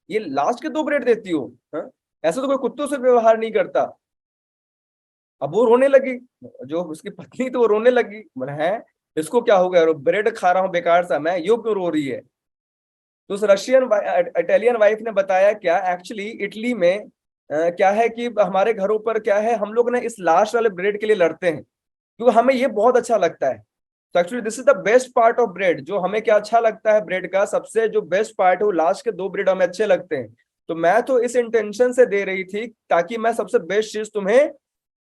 ये लास्ट के 2 ब्रेड देती हो? हाँ? ऐसा तो कोई कुत्तों से व्यवहार नहीं करता। अब वो रोने लगी, जो उसकी पत्नी तो वो रोने लगी, बोले है इसको क्या हो गया, ब्रेड खा रहा हूँ बेकार सा मैं, यो क्यों रो रही है? तो उस रशियन इटालियन वाइफ ने बताया क्या, एक्चुअली इटली में क्या है कि हमारे घरों पर क्या है, हम लोग ना इस लास्ट वाले ब्रेड के लिए लड़ते हैं, क्योंकि हमें ये बहुत अच्छा लगता है। तो actually this is the best part of bread, जो हमें क्या अच्छा लगता है ब्रेड का, सबसे जो बेस्ट पार्ट है वो लास्ट के 2 ब्रेड हमें अच्छे लगते हैं। तो मैं तो इस इंटेंशन से दे रही थी ताकि मैं सबसे बेस्ट चीज तुम्हें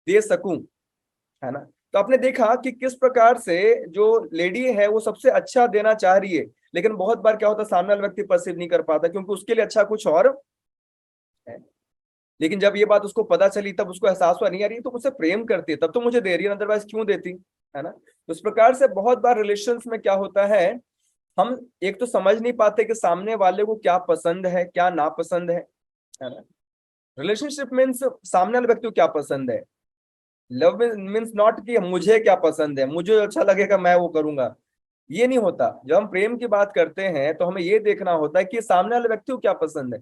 दे सकूं, है ना। तो आपने देखा कि किस प्रकार से जो लेडी है वो सबसे अच्छा देना चाह रही है, लेकिन बहुत बार क्या होता है, सामने वाला व्यक्ति परसीव नहीं कर पाता क्योंकि उसके लिए अच्छा कुछ और है। लेकिन जब ये बात उसको पता चली तब उसको एहसास हुआ, नहीं यार ये तो मुझसे प्रेम करती है, तब तो मुझे दे रही है, अदरवाइज क्यों देती, है ना। तो इस प्रकार से बहुत बार रिलेशंस में क्या होता है, हम एक तो समझ नहीं पाते कि सामने वाले को क्या पसंद है क्या नापसंद है ना। रिलेशनशिप मीन्स सामने वाले व्यक्ति को क्या पसंद है। लव मीन्स नॉट कि मुझे क्या पसंद है, मुझे अच्छा लगेगा मैं वो करूंगा, ये नहीं होता। जब हम प्रेम की बात करते हैं तो हमें ये देखना होता है कि सामने वाले व्यक्ति को क्या पसंद है।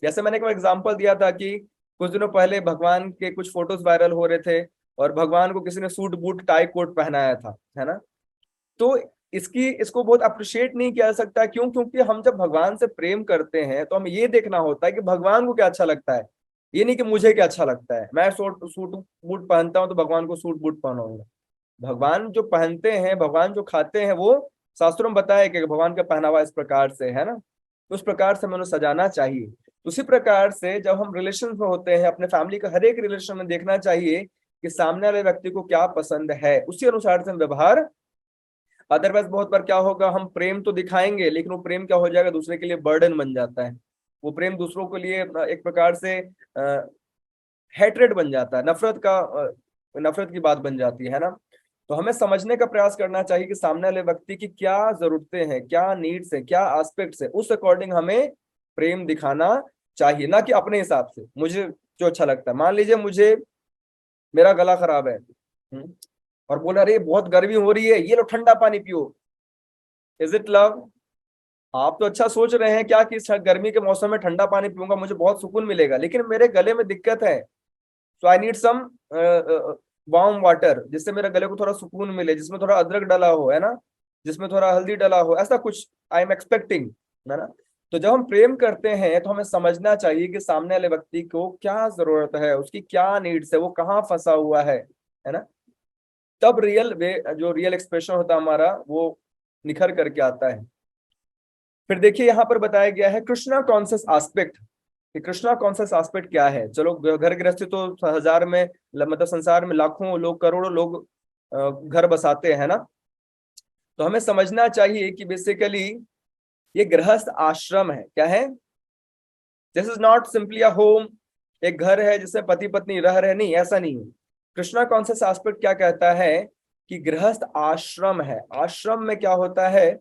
जैसे मैंने एक एग्जांपल दिया था कि कुछ दिनों पहले भगवान के कुछ फोटोज वायरल हो रहे थे और भगवान को किसी ने सूट बूट टाई कोट पहनाया था, है ना। तो इसको बहुत अप्रिशिएट नहीं किया जा सकता, क्यों? क्योंकि हम जब भगवान से प्रेम करते हैं तो हमें ये देखना होता है कि भगवान को क्या अच्छा लगता है, ये नहीं कि मुझे क्या अच्छा लगता है, मैं सूट सूट बूट पहनता हूं तो भगवान को सूट बूट पहनाऊंगा। भगवान जो पहनते हैं, भगवान जो खाते हैं, वो शास्त्रों में बताया कि भगवान का पहनावा इस प्रकार से है ना, तो उस प्रकार से हमें उन्हें सजाना चाहिए। उसी प्रकार से जब हम रिलेशन में होते हैं, अपने फैमिली का हर एक रिलेशन में देखना चाहिए कि सामने वाले व्यक्ति को क्या पसंद है, उसी अनुसार से हम व्यवहार। अदरवाइज बहुत बार क्या होगा, हम प्रेम तो दिखाएंगे लेकिन वो प्रेम क्या हो जाएगा, दूसरे के लिए बर्डन बन जाता है। वो प्रेम दूसरों के लिए एक प्रकार से हेट्रेड बन जाता है, नफरत की बात बन जाती है ना। तो हमें समझने का प्रयास करना चाहिए कि सामने वाले व्यक्ति की क्या जरूरतें हैं, क्या नीड्स हैं, क्या एस्पेक्ट्स है, उस अकॉर्डिंग हमें प्रेम दिखाना चाहिए, ना कि अपने हिसाब से मुझे जो अच्छा लगता है। मान लीजिए मुझे, मेरा गला खराब है, और बोला अरे बहुत गर्मी हो रही है, ये लो ठंडा पानी पियो, इज इट लव? आप तो अच्छा सोच रहे हैं क्या कि इस गर्मी के मौसम में ठंडा पानी पीऊंगा मुझे बहुत सुकून मिलेगा, लेकिन मेरे गले में दिक्कत है, so I need some warm water, जिससे मेरे गले को थोड़ा सुकून मिले, जिसमें थोड़ा अदरक डाला हो, है ना, जिसमें थोड़ा हल्दी डाला हो, ऐसा कुछ आई एम एक्सपेक्टिंग, है ना। तो जब हम प्रेम करते हैं तो हमें समझना चाहिए कि सामने वाले व्यक्ति को क्या जरूरत है, उसकी क्या नीड्स है, वो कहाँ फंसा हुआ है ना। तब रियल वे, जो रियल एक्सप्रेशन होता है हमारा, वो निखर करके आता है। फिर देखिए यहाँ पर बताया गया है कृष्णा कॉन्शियस एस्पेक्ट, कि कृष्णा कॉन्शियस एस्पेक्ट क्या है। चलो घर गृहस्थी तो हजार में, मतलब संसार में लाखों लोग, करोड़ों लोग घर बसाते हैं ना। तो हमें समझना चाहिए कि बेसिकली ये गृहस्थ आश्रम है, क्या है, this is not simply a home, एक घर है जिसमें पति पत्नी रह रहे, नहीं, ऐसा नहीं है। कृष्णा कॉन्शियस एस्पेक्ट क्या कहता है कि गृहस्थ आश्रम है। आश्रम में क्या होता है,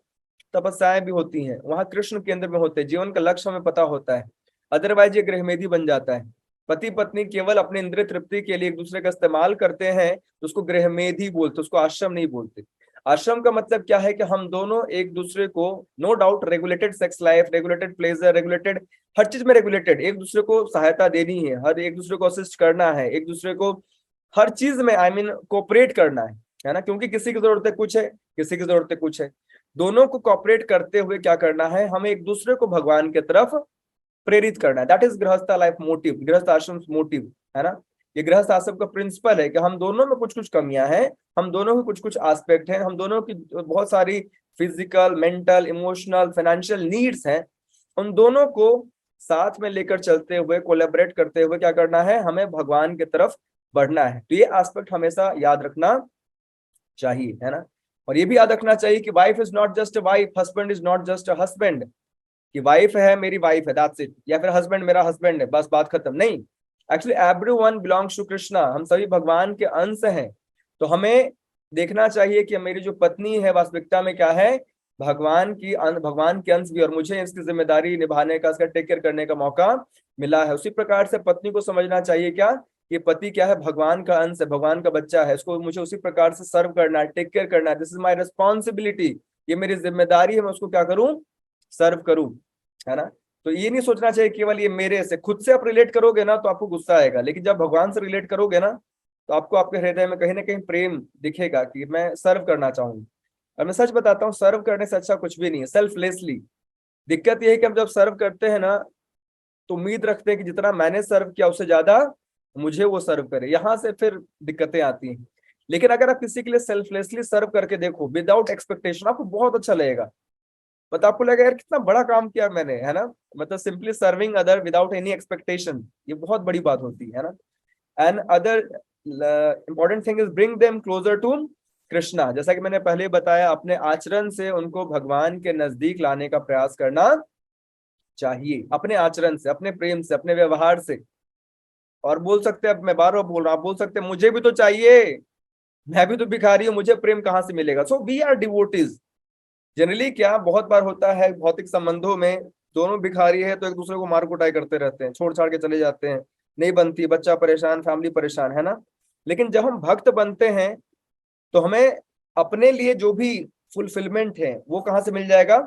तपस्याएं भी होती हैं, वहां कृष्ण केंद्र में होते हैं, जीवन का लक्ष्य हमें पता होता है। अदरवाइज ये गृहमेधी बन जाता है। पति पत्नी केवल अपने इंद्रिय तृप्ति के लिए एक दूसरे का इस्तेमाल करते हैं तो उसको गृहमेधी बोलते, उसको आश्रम नहीं बोलते। आश्रम का मतलब क्या है कि हम दोनों एक दूसरे को, no doubt, regulated sex life, regulated pleasure, regulated हर चीज में रेगुलेटेड, एक दूसरे को सहायता देनी है, हर एक दूसरे को असिस्ट करना है, एक दूसरे को हर चीज में आई मीन कोऑपरेट करना है ना, क्योंकि किसी की जरूरतें कुछ है, किसी की जरूरतें कुछ है। दोनों को कॉपरेट करते हुए क्या करना है, हमें एक दूसरे को भगवान की तरफ प्रेरित करना है। दैट इज गृहस्थ लाइफ मोटिव, गृहस्थ आश्रम मोटिव, है ना। ये गृहस्थ आश्रम का प्रिंसिपल है कि हम दोनों में कुछ कुछ कमियां हैं, हम दोनों के कुछ कुछ एस्पेक्ट हैं, हम दोनों की बहुत सारी physical, mental, emotional, financial needs हैं। उन दोनों को साथ में लेकर चलते हुए, कोलैबोरेट करते हुए क्या करना है, हमें भगवान की तरफ बढ़ना है। तो ये एस्पेक्ट हमेशा याद रखना चाहिए, है ना। और ये भी याद रखना चाहिए कि wife is not just a wife, husband is not just a husband, कि वाइफ है मेरी वाइफ है, दैट्स इट, या फिर हस्बैंड मेरा हस्बैंड है, बस बात खत्म। नहीं, actually everyone belongs to Krishna, हम सभी भगवान के अंश हैं। तो हमें देखना चाहिए कि मेरी जो पत्नी है वास्तविकता में क्या है, भगवान के अंश भी, और मुझे इसकी जिम्मेदारी निभाने का, इसका टेक केयर करने का मौका मिला है। उसी प्रकार से पत्नी को समझना चाहिए क्या, कि पति क्या है, भगवान का अंश है, भगवान का बच्चा है, इसको मुझे उसी प्रकार से सर्व करना है, टेक केयर करना है। दिस इज माई रिस्पॉन्सिबिलिटी, ये मेरी जिम्मेदारी है, मैं उसको क्या करूं, सर्व करूं, है ना। तो ये नहीं सोचना चाहिए केवल ये मेरे से, खुद से आप रिलेट करोगे ना तो आपको गुस्सा आएगा, लेकिन जब भगवान से रिलेट करोगे ना तो आपको आपके हृदय में कहीं ना कहीं प्रेम दिखेगा कि मैं सर्व करना चाहूंगी। और मैं सच बताता हूँ, सर्व करने से अच्छा कुछ भी नहीं है, सेल्फलेसली। दिक्कत ये है कि हम जब सर्व करते हैं ना तो उम्मीद रखते हैं कि जितना मैंने सर्व किया उससे ज्यादा मुझे वो सर्व करे, यहां से फिर दिक्कतें आती हैं। लेकिन अगर आप किसी के लिए सेल्फलेसली सर्व करके देखो, विदाउट एक्सपेक्टेशन, आपको बहुत अच्छा लगेगा। मतलब आपको लगेगा यार कितना बड़ा काम किया मैंने, है ना। मतलब simply serving other without any expectation, ये बहुत बड़ी बात होती है ना। And other important thing is bring them closer to Krishna. जैसा कि मैंने पहले बताया, अपने आचरण से उनको भगवान के नजदीक लाने का प्रयास करना चाहिए, अपने आचरण से, अपने प्रेम से, अपने व्यवहार से। और बोल सकते हैं, अब मैं बार बार बोल रहा हूँ, आप बोल सकते हैं मुझे भी तो चाहिए, मैं भी तो भिखारी हूँ, मुझे प्रेम कहाँ से मिलेगा। So we are devotees. Generally क्या बहुत बार होता है भौतिक संबंधों में, दोनों भिखारी है तो एक दूसरे को मार कुटाई करते रहते हैं, छोड़ छाड़ के चले जाते हैं, नहीं बनती, बच्चा परेशान, फैमिली परेशान, है ना। लेकिन जब हम भक्त बनते हैं तो हमें अपने लिए जो भी फुलफिलमेंट है वो कहाँ से मिल जाएगा,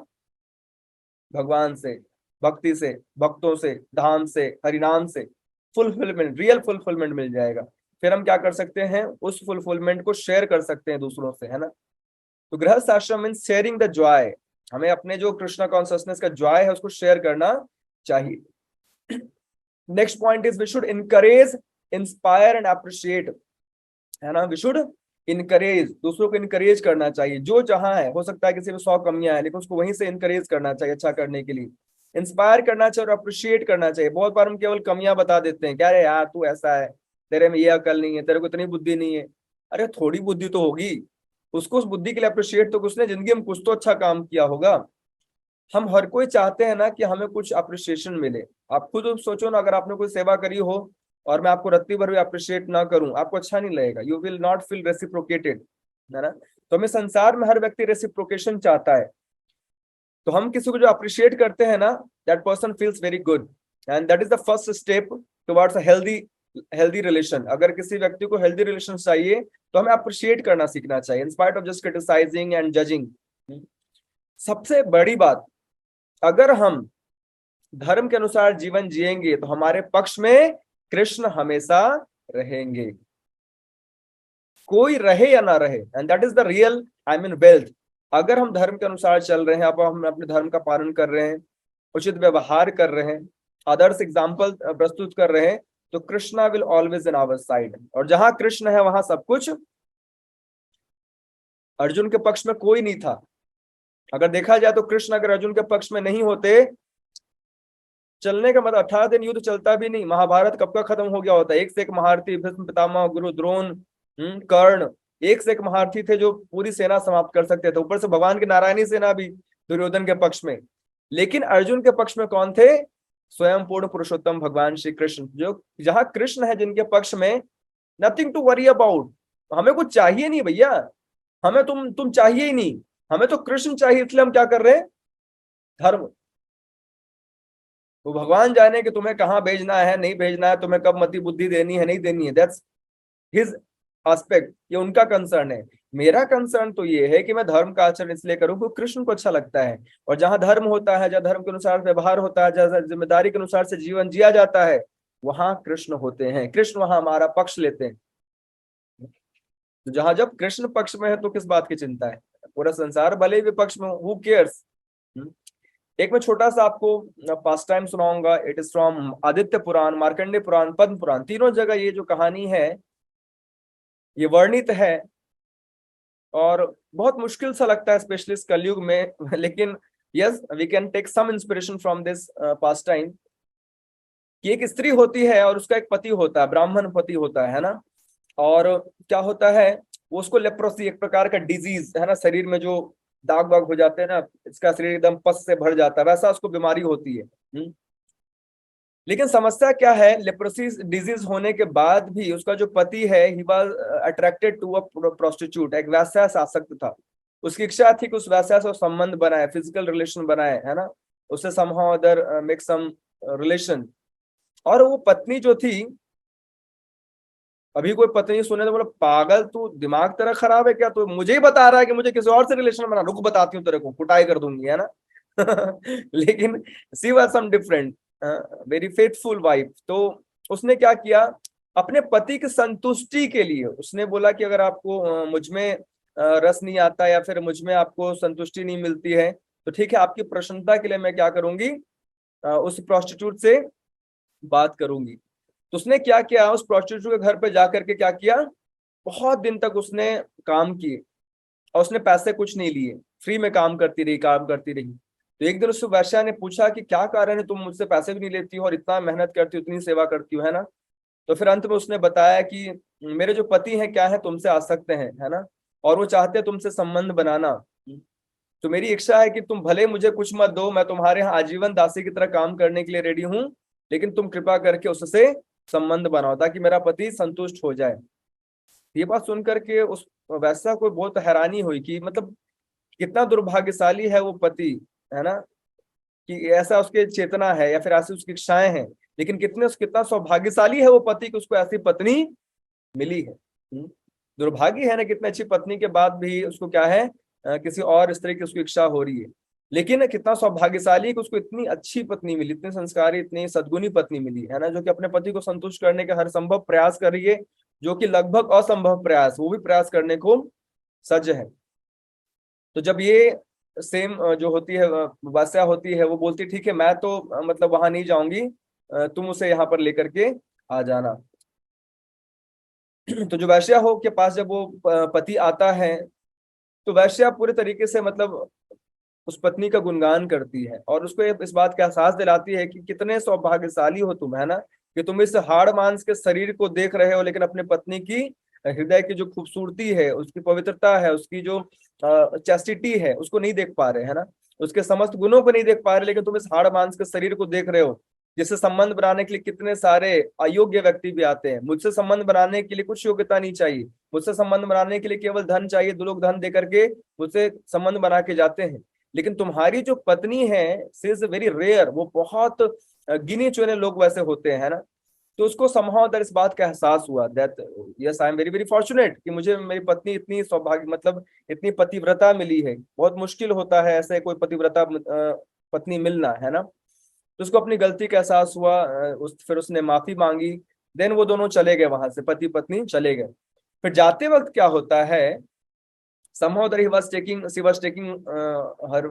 भगवान से, भक्ति से, भक्तों से, धाम से, हरिनाम से फुलफिलमेंट, रियल फुलफिलमेंट मिल जाएगा। फिर हम क्या कर सकते हैं, उस फुलफिलमेंट को शेयर कर सकते हैं दूसरों से, है ना। तो गृहस्थ आश्रम मीन्स शेयरिंग द जॉय, हमें अपने जो कृष्णा कॉन्शियसनेस का जॉय है उसको शेयर करना चाहिए। Next point is we should encourage, inspire and appreciate, है ना। वी शुड इनकरेज, दूसरों को इनकरेज करना चाहिए, जो जहां है, हो सकता है किसी में 100 कमियां हैं लेकिन उसको वहीं से इनकरेज करना चाहिए अच्छा करने के लिए। इंस्पायर करना चाहिए और अप्रिशिएट करना चाहिए। बहुत बार हम केवल कमियां बता देते हैं, क्या रे यार तू ऐसा है, तेरे में ये अकल नहीं है, तेरे को इतनी बुद्धि नहीं है। अरे थोड़ी बुद्धि तो होगी, उसको उस बुद्धि के लिए अप्रिशिएट, तो उसने जिंदगी में कुछ तो अच्छा काम किया होगा। हम हर कोई चाहते हैं ना कि हमें कुछ अप्रिशिएशन मिले। आप खुद सोचो ना, अगर आपने कोई सेवा करी हो और मैं आपको रत्ती भर भी अप्रिशिएट ना करूं, आपको अच्छा नहीं लगेगा, you will not feel reciprocated, है ना। तो हमें संसार में हर व्यक्ति रेसिप्रोकेशन चाहता है। तो हम किसी को जो अप्रिशिएट करते हैं ना, that person feels very good, and that is the first step towards a healthy healthy relation. अगर किसी व्यक्ति को हेल्दी रिलेशन चाहिए तो हमें अप्रिशिएट करना सीखना चाहिए, in spite of just criticizing and judging. सबसे बड़ी बात, अगर हम धर्म के अनुसार जीवन जिएंगे तो हमारे पक्ष में कृष्ण हमेशा रहेंगे, कोई रहे या ना रहे, and that is the real, I mean wealth. अगर हम धर्म के अनुसार चल रहे हैं, अब हम अपने धर्म का पालन कर रहे हैं, उचित व्यवहार कर रहे हैं, आदर्श एग्जाम्पल प्रस्तुत कर रहे हैं, तो Krishna will always in our side. और जहां कृष्ण है वहां सब कुछ। अर्जुन के पक्ष में कोई नहीं था, अगर देखा जाए तो कृष्ण अगर अर्जुन के पक्ष में नहीं होते, चलने का मतलब 18 दिन युद्ध चलता भी नहीं, महाभारत कब का खत्म हो गया होता। एक से एक महारथी, भीष्म पितामह, गुरु द्रोण, कर्ण, एक से एक महारथी थे जो पूरी सेना समाप्त कर सकते थे, ऊपर से भगवान की नारायणी सेना भी दुर्योधन के पक्ष में। लेकिन अर्जुन के पक्ष में कौन थे, स्वयं पूर्ण पुरुषोत्तम भगवान श्री कृष्ण। जो जहां कृष्ण है जिनके पक्ष में, नथिंग टू वरी अबाउट, हमें कुछ चाहिए नहीं भैया, हमें तुम चाहिए ही नहीं, हमें तो कृष्ण चाहिए। इसलिए हम क्या कर रहे हैं, धर्म। तो भगवान जाने कि तुम्हें कहाँ भेजना है, नहीं भेजना है, तुम्हें कब मति बुद्धि देनी है, नहीं देनी है, दैट्स हिज एस्पेक्ट, ये उनका कंसर्न है। मेरा कंसर्न तो ये है कि मैं धर्म का आचरण इसलिए करूं क्योंकि कृष्ण को अच्छा लगता है। और जहां धर्म होता है, जहां धर्म के अनुसार व्यवहार होता है, जहां जिम्मेदारी के अनुसार से जीवन जिया जाता है, वहां कृष्ण होते हैं, कृष्ण वहां हमारा पक्ष लेते हैं। तो जहां जब कृष्ण पक्ष में है तो किस बात की चिंता है। पूरा संसार भले ही विपक्ष में, हु केयर्स। एक मैं छोटा सा आपको पास टाइम सुनाऊंगा। इट इज फ्रॉम आदित्य पुराण, मार्कंडेय पुराण, पद्म पुराण, तीनों जगह ये जो कहानी है ये वर्णित है। और बहुत मुश्किल सा लगता है स्पेशली इस कलयुग में लेकिन yes, we can take some inspiration from this pastime. कि एक स्त्री होती है और उसका एक पति होता है, ब्राह्मण पति होता है ना। और क्या होता है, वो उसको लेप्रोसी, एक प्रकार का डिजीज है ना, शरीर में जो दाग वाग हो जाते हैं ना, इसका शरीर एकदम पस से भर जाता है, वैसा उसको बीमारी होती है। लेकिन समस्या क्या है, लेप्रोसी डिजीज होने के बाद भी उसका जो पति है, he was attracted to a prostitute, एक वेश्या से आसक्त था। उसकी इच्छा थी कि उस वेश्या से संबंध बनाए, फिजिकल रिलेशन बनाए, है ना, उससे somehow other make some relation. और वो पत्नी जो थी, अभी कोई पत्नी सुने तो बोला पागल तू, दिमाग तेरा खराब है क्या, तू मुझे ही बता रहा है कि मुझे किसी और से रिलेशन बना, रुक बताती हूँ तेरे को, कुटाई कर दूंगी, है ना। लेकिन she was some different, very faithful wife. तो उसने क्या किया, अपने पति की संतुष्टि के लिए उसने बोला कि अगर आपको मुझ में रस नहीं आता या फिर मुझ में आपको संतुष्टि नहीं मिलती है तो ठीक है, आपकी प्रसन्नता के लिए मैं क्या करूंगी, उस प्रोस्टिट्यूट से बात करूंगी। तो उसने क्या किया, उस प्रोस्टिट्यूट के घर पे जाकर के क्या किया, बहुत दिन तक उसने काम किए और उसने पैसे कुछ नहीं लिए, फ्री में काम करती रही, काम करती रही। तो एक दिन उस वैश्या ने पूछा कि क्या कारण है, तुम मुझसे पैसे भी नहीं लेती हो और इतना मेहनत करती हो, इतनी सेवा करती हो, है ना। तो फिर अंत में उसने बताया कि मेरे जो पति हैं क्या है, तुमसे आसक्त हैं, है ना, और वो चाहते हैं तुमसे संबंध बनाना। तो मेरी इच्छा है कि तुम भले मुझे कुछ मत दो, मैं तुम्हारे यहाँ आजीवन दासी की तरह काम करने के लिए रेडी हूँ, लेकिन तुम कृपा करके उससे संबंध बनाओ ताकि मेरा पति संतुष्ट हो जाए। ये बात सुन करके उस वैसा को बहुत हैरानी हुई कि मतलब कितना दुर्भाग्यशाली है वो पति, है ना, कि ऐसा उसके चेतना है या फिर ऐसी उसकी इच्छाएं हैं। लेकिन कितना सौभाग्यशाली है वो पति कि उसको ऐसी पत्नी मिली है। दुर्भाग्य है ना, कितनी अच्छी पत्नी के बाद भी उसको क्या है, किसी और स्त्री की उसकी इच्छा हो रही है। लेकिन कितना सौभाग्यशाली कि उसको इतनी अच्छी पत्नी मिली, इतनी संस्कारी, इतनी सद्गुणी पत्नी मिली, है ना, जो कि अपने पति को संतुष्ट करने का हर संभव प्रयास कर रही है, जो कि लगभग असंभव प्रयास वो भी प्रयास करने को सज्ज है। तो जब ये सेम जो होती है वैश्या होती है, वो बोलती ठीक है मैं तो मतलब वहां नहीं जाऊंगी, तुम उसे यहाँ पर लेकर के आ जाना। तो जो वैश्या हो के पास जब वो पति आता है, तो वैश्या पूरे तरीके से मतलब उस पत्नी का गुणगान करती है और उसको इस बात का एहसास दिलाती है कि कितने सौभाग्यशाली हो तुम, है ना, कि तुम इस हाड़ मांस के शरीर को देख रहे हो लेकिन अपने पत्नी की हृदय की जो खूबसूरती है, उसकी पवित्रता है, उसकी जो चैस्टिटी है उसको नहीं देख पा रहे, है ना, उसके समस्त गुणों को नहीं देख पा रहे, लेकिन तुम इस हाड़ मांस के शरीर को देख रहे हो। जिससे संबंध बनाने के लिए कितने सारे अयोग्य व्यक्ति भी आते हैं, मुझसे संबंध बनाने के लिए कुछ योग्यता नहीं चाहिए, मुझसे संबंध बनाने के लिए केवल धन चाहिए, दो लोग धन दे करके मुझसे संबंध बना के जाते हैं। लेकिन तुम्हारी जो पत्नी है शी इज वेरी रेयर, वो बहुत गिने चुने लोग वैसे होते हैं, है ना। तो उसको समहाउ दैट इस बात का एहसास हुआ that yes I am very very fortunate कि मुझे मेरी पत्नी इतनी सौभाग्य मतलब इतनी पतिव्रता मिली है। बहुत मुश्किल होता है ऐसे कोई पतिव्रता पत्नी मिलना, है ना। तो उसको अपनी गलती का एहसास हुआ, फिर उसने माफी मांगी। देन वो दोनों चले गए, वहां से पति पत्नी चले गए। फिर जाते वक्त क्या होता है, somehow that she was taking her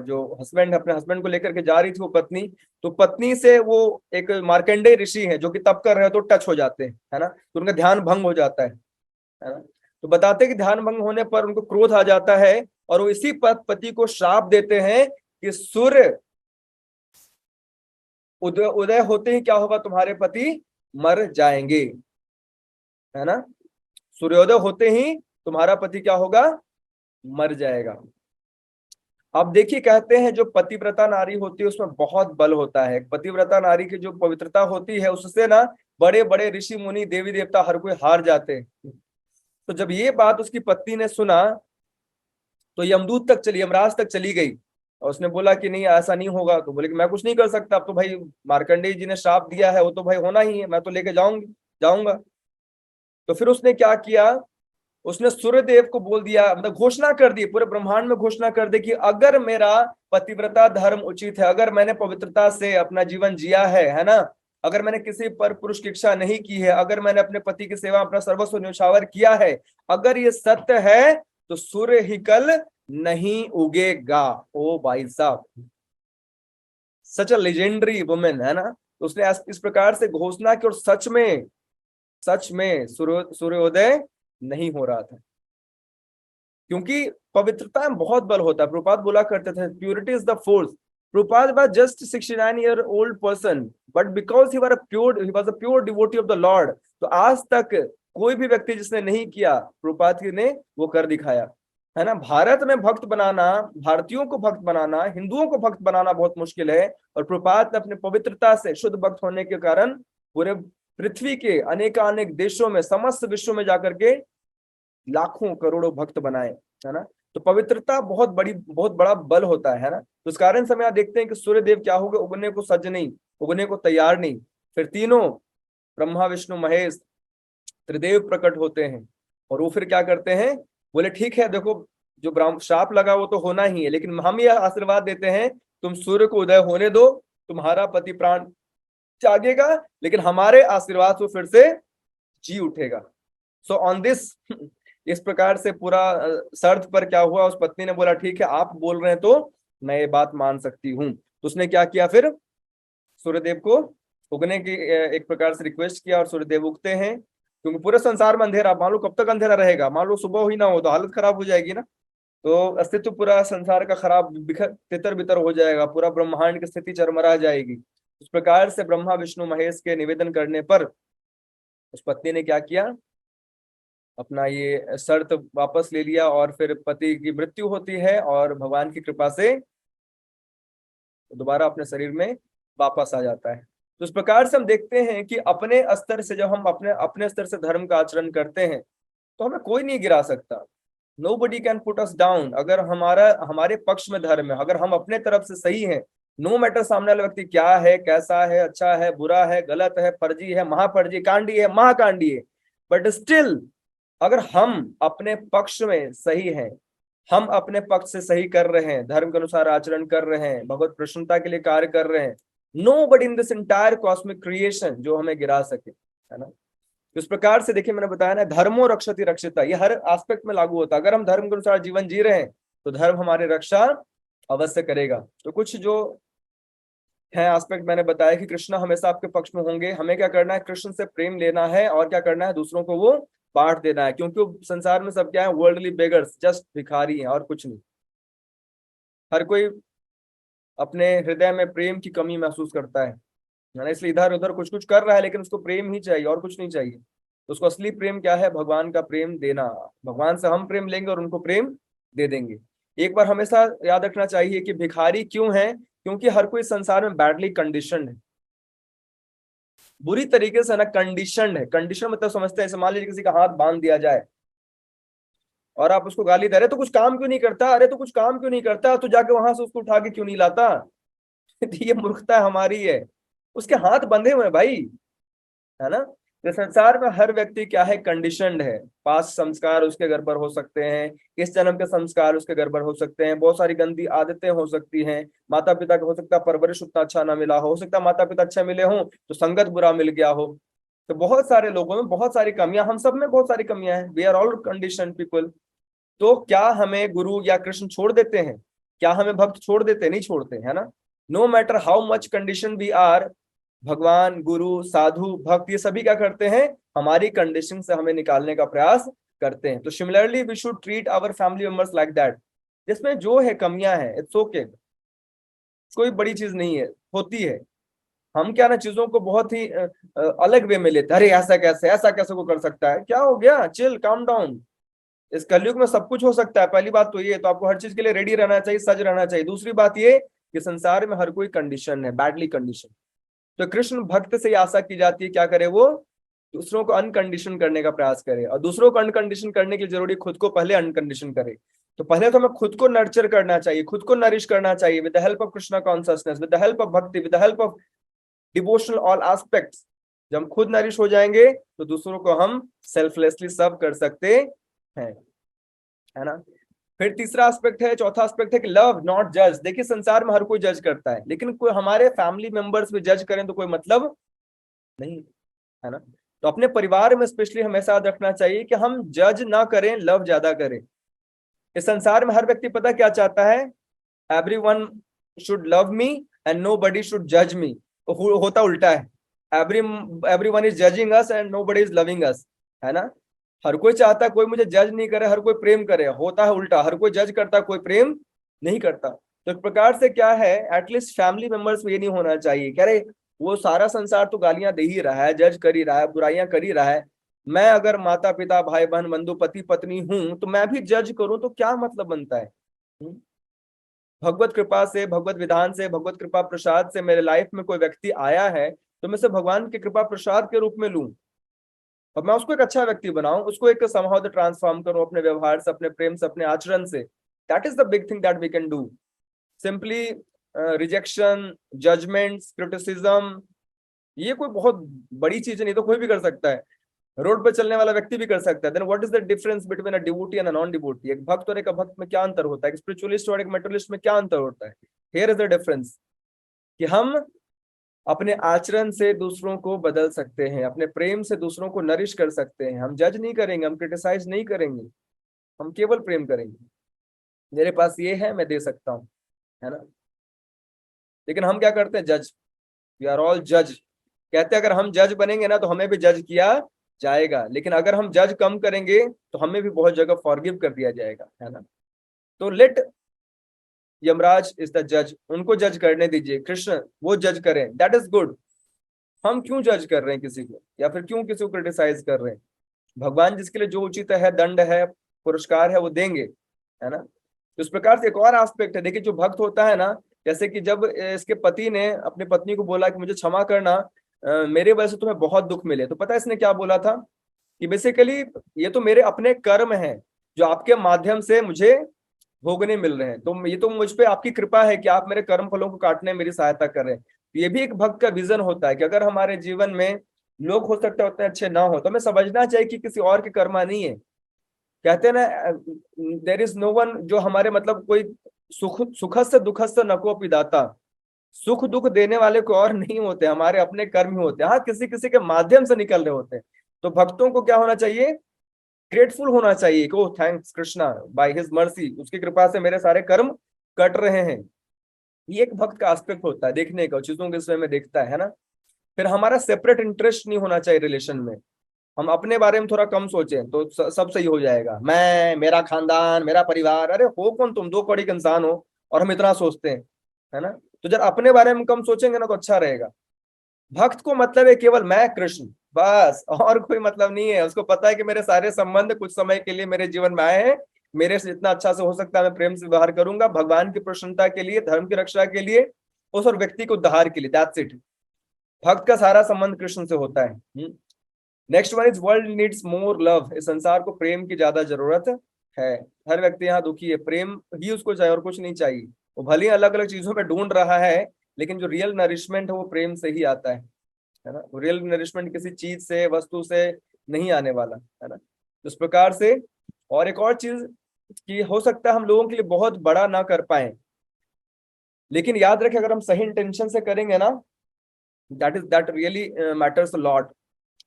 जो हस्बैंड अपने हस्बैंड को लेकर के जा रही थी वो पत्नी, तो पत्नी से वो एक मार्कंडेय ऋषि है जो कि तप कर रहे हो तो टच हो जाते हैं, है ना, तो उनका ध्यान भंग हो जाता है ना। तो बताते हैं कि ध्यान भंग होने पर उनको क्रोध आ जाता है और वो इसी पति को श्राप देते हैं कि सूर्य उदय उदय होते ही क्या होगा, तुम्हारे पति मर जाएंगे, है ना, सूर्योदय होते ही तुम्हारा पति क्या होगा, मर जाएगा। अब देखिए कहते हैं जो पतिव्रता नारी होती है उसमें बहुत बल होता है। पतिव्रता नारी की जो पवित्रता होती है उससे ना बड़े बड़े ऋषि मुनि देवी देवता हर कोई हार जाते हैं। तो जब ये बात उसकी पत्नी ने सुना तो यमदूत तक चली, यमराज तक चली गई और उसने बोला कि नहीं ऐसा नहीं होगा। तो बोले कि मैं कुछ नहीं कर सकता, अब तो भाई मार्कंडेय जी ने श्राप दिया है, वो तो भाई होना ही है, मैं तो लेके जाऊंगा। तो फिर उसने क्या किया, उसने सूर्यदेव को बोल दिया, मतलब घोषणा कर दी, पूरे ब्रह्मांड में घोषणा कर दी कि अगर मेरा पतिव्रता धर्म उचित है, अगर मैंने पवित्रता से अपना जीवन जिया है ना, अगर मैंने किसी पर पुरुष की इच्छा नहीं की है, अगर मैंने अपने पति की सेवा अपना सर्वस्व न्यौछावर किया है, अगर ये सत्य है तो सूर्य ही कल नहीं उगेगा। ओ भाई साहब, सच अ लेजेंडरी वुमेन, है ना। तो उसने इस प्रकार से घोषणा की, और सच में सूर्योदय नहीं हो रहा था, क्योंकि पवित्रता में बहुत बल होता है। प्रभुपाद बोला करते थे, purity is the force. Prabhupada was just 69 year old person, but because he was a pure devotee of the Lord. तो आज तक कोई भी व्यक्ति जिसने नहीं किया, प्रभुपाद जी ने वो कर दिखाया, है ना। भारत में भक्त बनाना, भारतीयों को भक्त बनाना, हिंदुओं को भक्त बनाना बहुत मुश्किल है, और प्रभुपाद ने अपने पवित्रता से शुद्ध भक्त होने के कारण पूरे पृथ्वी के अनेकानेक देशों में, समस्त विश्व में जाकर के लाखों करोड़ों भक्त बनाए, है ना। तो पवित्रता बहुत बड़ा बल होता है ना। तो इस कारण से हम यहाँ देखते हैं कि सूर्य देव क्या हो गए, उगने को सज्ज नहीं, उगने को तैयार नहीं। फिर तीनों ब्रह्मा विष्णु महेश त्रिदेव प्रकट होते हैं, और वो फिर क्या करते हैं, बोले ठीक है देखो, जो ब्राह्मण शाप लगा वो तो होना ही है, लेकिन हम ये आशीर्वाद देते हैं, तुम सूर्य को उदय होने दो, तुम्हारा पति प्राण जागेगा, लेकिन हमारे आशीर्वाद से फिर से जी उठेगा। सो ऑन दिस, इस प्रकार से पूरा शर्त पर क्या हुआ, उस पत्नी ने बोला ठीक है आप बोल रहे हैं तो मैं ये बात मान सकती हूँ। तो उसने क्या किया, फिर सूर्यदेव को उगने की एक प्रकार से रिक्वेस्ट किया, और सूर्यदेव उगते हैं। क्योंकि पूरे संसार में अंधेरा, मान लो कब तक अंधेरा रहेगा, मान लो सुबह ही ना हो तो हालत खराब हो जाएगी ना। तो अस्तित्व पूरा संसार का खराब, बिखर तितर बितर हो जाएगा, पूरा ब्रह्मांड की स्थिति चरमरा जाएगी। इस प्रकार से ब्रह्मा विष्णु महेश के निवेदन करने पर उस पत्नी ने क्या किया, अपना ये शर्त वापस ले लिया, और फिर पति की मृत्यु होती है, और भगवान की कृपा से दोबारा अपने शरीर में वापस आ जाता है। तो इस प्रकार से हम देखते हैं कि अपने स्तर से, जब हम अपने अपने स्तर से धर्म का आचरण करते हैं, तो हमें कोई नहीं गिरा सकता। Nobody can put us down। अगर हमारे पक्ष में धर्म है, अगर हम अपने तरफ से सही हैं, नो मैटर सामने वाला व्यक्ति क्या है, कैसा है, अच्छा है, बुरा है, गलत है, फर्जी है, महाफर्जी, कांडी है, महाकांडी है, बट स्टिल अगर हम अपने पक्ष में सही हैं, हम अपने पक्ष से सही कर रहे हैं, धर्म के अनुसार आचरण कर रहे हैं, भगवत प्रसन्नता के लिए कार्य कर रहे हैं, no but in this entire cosmic creation जो हमें गिरा सके, है ना। इस प्रकार से देखिए, मैंने बताया ना, धर्मो रक्षति रक्षिता, ये हर एस्पेक्ट में लागू होता है। अगर हम धर्म के अनुसार जीवन जी रहे हैं तो धर्म हमारी रक्षा अवश्य करेगा। तो कुछ जो है एस्पेक्ट मैंने बताया कि कृष्ण हमेशा आपके पक्ष में होंगे। हमें क्या करना है, कृष्ण से प्रेम लेना है, और क्या करना है, दूसरों को वो बांट देना है, क्योंकि संसार में सब क्या है, वर्ल्डली बेगर्स, जस्ट भिखारी हैं और कुछ नहीं। हर कोई अपने हृदय में प्रेम की कमी महसूस करता है ना, इसलिए इधर उधर कुछ कुछ कर रहा है, लेकिन उसको प्रेम ही चाहिए और कुछ नहीं चाहिए। तो उसको असली प्रेम क्या है, भगवान का प्रेम देना। भगवान से हम प्रेम लेंगे और उनको प्रेम दे देंगे। एक बार हमेशा याद रखना चाहिए कि भिखारी क्यों है, क्योंकि हर कोई संसार में बैडली कंडीशन है, बुरी तरीके से ना कंडीशन है। कंडीशन मतलब समझते हैं, मान लीजिए किसी का हाथ बांध दिया जाए और आप उसको गाली दे रहे, तो कुछ काम क्यों नहीं करता, अरे तो कुछ काम क्यों नहीं करता, तो जाके वहां से उसको उठा के क्यों नहीं लाता। ये मूर्खता हमारी है, उसके हाथ बंधे हुए हैं भाई, है ना। तो संसार में हर व्यक्ति क्या है, कंडीशनड है। पास्ट संस्कार उसके गड़बड़ हो सकते हैं, इस जन्म के संस्कार उसके गड़बड़ हो सकते हैं, बहुत सारी गंदी आदतें हो सकती हैं, माता पिता का हो सकता है परवरिश उतना अच्छा ना मिला हो सकता है माता पिता अच्छे मिले हों तो संगत बुरा मिल गया हो। तो बहुत सारे लोगों में बहुत सारी कमियां, हम सब में बहुत सारी कमियां हैं, we are all condition people. तो क्या हमें गुरु या कृष्ण छोड़ देते हैं, क्या हमें भक्त छोड़ देते, नहीं छोड़ते, है ना। No matter how much condition we are, भगवान गुरु साधु भक्त ये सभी क्या करते हैं, हमारी कंडीशन से हमें निकालने का प्रयास करते हैं। तो similarly we should treat our family members like that. जिसमें जो है कमियां हैं, इट्स ओके, कोई बड़ी चीज नहीं है, होती है। हम क्या ना चीजों को बहुत ही अलग वे में लेते हैं, अरे ऐसा कैसे, ऐसा कैसे को कर सकता है, क्या हो गया, चिल काम डाउन। इस कलयुग में सब कुछ हो सकता है, पहली बात तो ये, तो आपको हर चीज के लिए रेडी रहना चाहिए, सज रहना चाहिए। दूसरी बात ये कि संसार में हर कोई कंडीशन है, बैडली कंडीशन। तो कृष्ण भक्त से ये आशा की जाती है, क्या करे वो, दूसरों को अनकंडीशन करने का प्रयास करे, और दूसरों को अनकंडीशन करने की जरूरी खुद को पहले अनकंडीशन करे। तो पहले तो हमें खुद को नर्चर करना चाहिए, खुद को नरिश करना चाहिए with the help of Krishna consciousness, with the help of bhakti, with the help of devotional all aspects. जब हम खुद नरिश हो जाएंगे तो दूसरों को हम सेल्फलेसली सर्व कर सकते हैं, है ना। फिर तीसरा एस्पेक्ट है, चौथा एस्पेक्ट है कि लव नॉट जज। देखिए संसार में हर कोई जज करता है, लेकिन कोई हमारे फैमिली मेंबर्स भी जज करें तो कोई मतलब नहीं, है ना। तो अपने परिवार में स्पेशली हमेशा याद रखना चाहिए कि हम जज ना करें, लव ज्यादा करें। इस संसार में हर व्यक्ति पता क्या चाहता है, everyone should love me and nobody should जज मी। होता उल्टा है, everyone is judging us and nobody is loving अस, है ना। हर कोई चाहता है कोई मुझे जज नहीं करे, हर कोई प्रेम करे। होता है उल्टा, हर कोई जज करता है, कोई प्रेम नहीं करता। तो एक प्रकार से क्या है, एटलीस्ट फैमिली मेंबर्स में ये नहीं होना चाहिए कि अरे वो सारा संसार तो गालियां दे ही रहा है, जज कर ही रहा है, बुराइयां कर ही रहा है, मैं अगर माता पिता भाई बहन बंधु पति पत्नी हूं तो मैं भी जज करूं तो क्या मतलब बनता है। हम्म? भगवत कृपा से, भगवत विधान से, भगवत कृपा प्रसाद से मेरे लाइफ में कोई व्यक्ति आया है तो मैं उसे भगवान की कृपा प्रसाद के रूप में लूं और मैं उसको एक अच्छा व्यक्ति बनाऊं, उसको एक समहाउ ट्रांसफॉर्म करूं अपने व्यवहार से, अपने प्रेम से, अपने आचरण से। That is the big thing that we can do. Simply rejection, judgement, criticism, ये कोई बहुत बड़ी चीज नहीं, तो कोई भी कर सकता है, रोड पर चलने वाला व्यक्ति भी कर सकता है। Then what is the difference between a devotee and a non devotee? एक भक्त और एक अभक्त में क्या अंतर होता है? एक स्पिरिचुअलिस्ट और एक मेटेरियलिस्ट में क्या अंतर होता है? हियर इज द डिफरेंस कि हम अपने आचरण से दूसरों को बदल सकते हैं, अपने प्रेम से दूसरों को नरिश कर सकते हैं। हम जज नहीं करेंगे, हम क्रिटिसाइज नहीं करेंगे, हम केवल प्रेम करेंगे। मेरे पास ये है, मैं दे सकता हूँ, है ना। लेकिन हम क्या करते हैं? जज। वी आर ऑल जज। कहते हैं अगर हम जज बनेंगे ना तो हमें भी जज किया जाएगा, लेकिन अगर हम जज कम करेंगे तो हमें भी बहुत जगह फॉरगिव कर दिया जाएगा, है ना। तो लेट यमराज इज द जज, उनको जज करने दीजिए, कृष्ण वो जज करें, दैट इज गुड। हम क्यों जज कर रहे हैं किसी को, या फिर क्यों किसी को क्रिटिसाइज कर रहे हैं? भगवान जिसके लिए जो उचित है, दंड है, पुरस्कार है, वो देंगे, है ना। तो इस प्रकार से एक और एस्पेक्ट है, देखिए जो भक्त होता है ना, जैसे कि जब इसके पति ने अपने पत्नी को बोला कि मुझे क्षमा करना, मेरे वजह से तुम्हें बहुत दुख मिले, तो पता है इसने क्या बोला था कि बेसिकली ये तो मेरे अपने कर्म हैं जो आपके माध्यम से मुझे भोगने मिल रहे हैं, तो ये तो मुझ पे आपकी कृपा है कि आप मेरे कर्म फलों को काटने में मेरी सहायता कर रहे हैं। तो ये भी एक भक्त का विजन होता है कि अगर हमारे जीवन में लोग हो सकते हैं उतने अच्छे ना हो तो हमें समझना चाहिए कि किसी और के कर्मा नहीं है। कहते हैं ना, देर इज नो वन, जो हमारे मतलब कोई सुखस्य दुखस्य नको पिदाता, सुख दुख देने वाले कोई और नहीं होते, हमारे अपने कर्म ही होते हैं। हाँ, किसी किसी के माध्यम से निकल रहे होते हैं। तो भक्तों को क्या होना चाहिए? ग्रेटफुल होना चाहिए कि ओ thanks Krishna, by his mercy, उसकी कृपा से मेरे सारे कर्म कट रहे हैं। ये एक भक्त का एस्पेक्ट होता है, देखने का, चीजों के विषय में देखता है ना। फिर हमारा सेपरेट इंटरेस्ट नहीं होना चाहिए रिलेशन में। हम अपने बारे में थोड़ा कम सोचें तो सब सही हो जाएगा। मैं, मेरा खानदान, मेरा परिवार, अरे हो कौन तुम? दो कौड़ी के इंसान हो और हम इतना सोचते हैं, है ना। तो जब अपने बारे में कम सोचेंगे ना तो अच्छा रहेगा। भक्त को मतलब है केवल मैं, कृष्ण, बस, और कोई मतलब नहीं है। उसको पता है कि मेरे सारे संबंध कुछ समय के लिए मेरे जीवन में आए हैं, मेरे से जितना अच्छा से हो सकता है मैं प्रेम से व्यवहार करूंगा, भगवान की प्रसन्नता के लिए, धर्म की रक्षा के लिए, उस और व्यक्ति के उद्धार के लिए, दैट्स इट। भक्त का सारा संबंध कृष्ण से होता है। Next one is world needs more love. इस संसार को प्रेम की ज्यादा जरूरत है। हर व्यक्ति यहाँ दुखी है, प्रेम ही उसको चाहिए और कुछ नहीं चाहिए। वो भले ही अलग अलग चीजों में ढूंढ रहा है, लेकिन जो रियल नरिशमेंट है वो प्रेम से ही आता है ना। रियल नरिशमेंट किसी चीज से, वस्तु से नहीं आने वाला, है ना। इस प्रकार से, और एक और चीज कि हो सकता है हम लोगों के लिए बहुत बड़ा ना कर पाए, लेकिन याद रखें अगर हम सही इंटेंशन से करेंगे ना, that really matters a lot,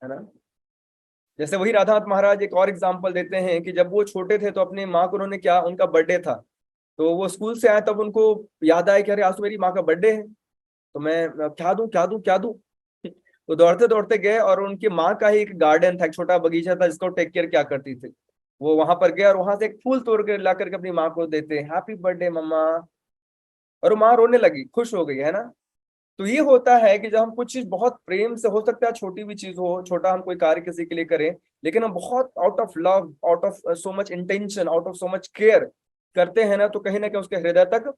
है ना। जैसे वही राधानाथ महाराज एक और एग्जाम्पल देते हैं कि जब वो छोटे थे तो अपनी माँ को उन्होंने क्या, उनका बर्थडे था, तो वो स्कूल से आए तब उनको याद आया कि अरे आज तो मेरी माँ का बर्थडे है, तो मैं क्या दूं क्या दूं क्या दूं। तो दौड़ते दौड़ते गए और उनकी माँ का ही एक गार्डन था, एक छोटा बगीचा था जिसको टेक केयर क्या करती थी। वो वहां पर गए और वहां से एक फूल तोड़ कर ला करके अपनी माँ को देते, हैप्पी बर्थडे मम्मा। और वो माँ रोने लगी, खुश हो गई, है ना। तो ये होता है कि जब हम कुछ चीज बहुत प्रेम से, हो सकता है छोटी भी चीज हो, छोटा हम कोई कार्य किसी के लिए करें, लेकिन हम बहुत out of love, out of so much intention, out of so much care करते हैं ना, तो कहीं ना कहीं उसके हृदय तक,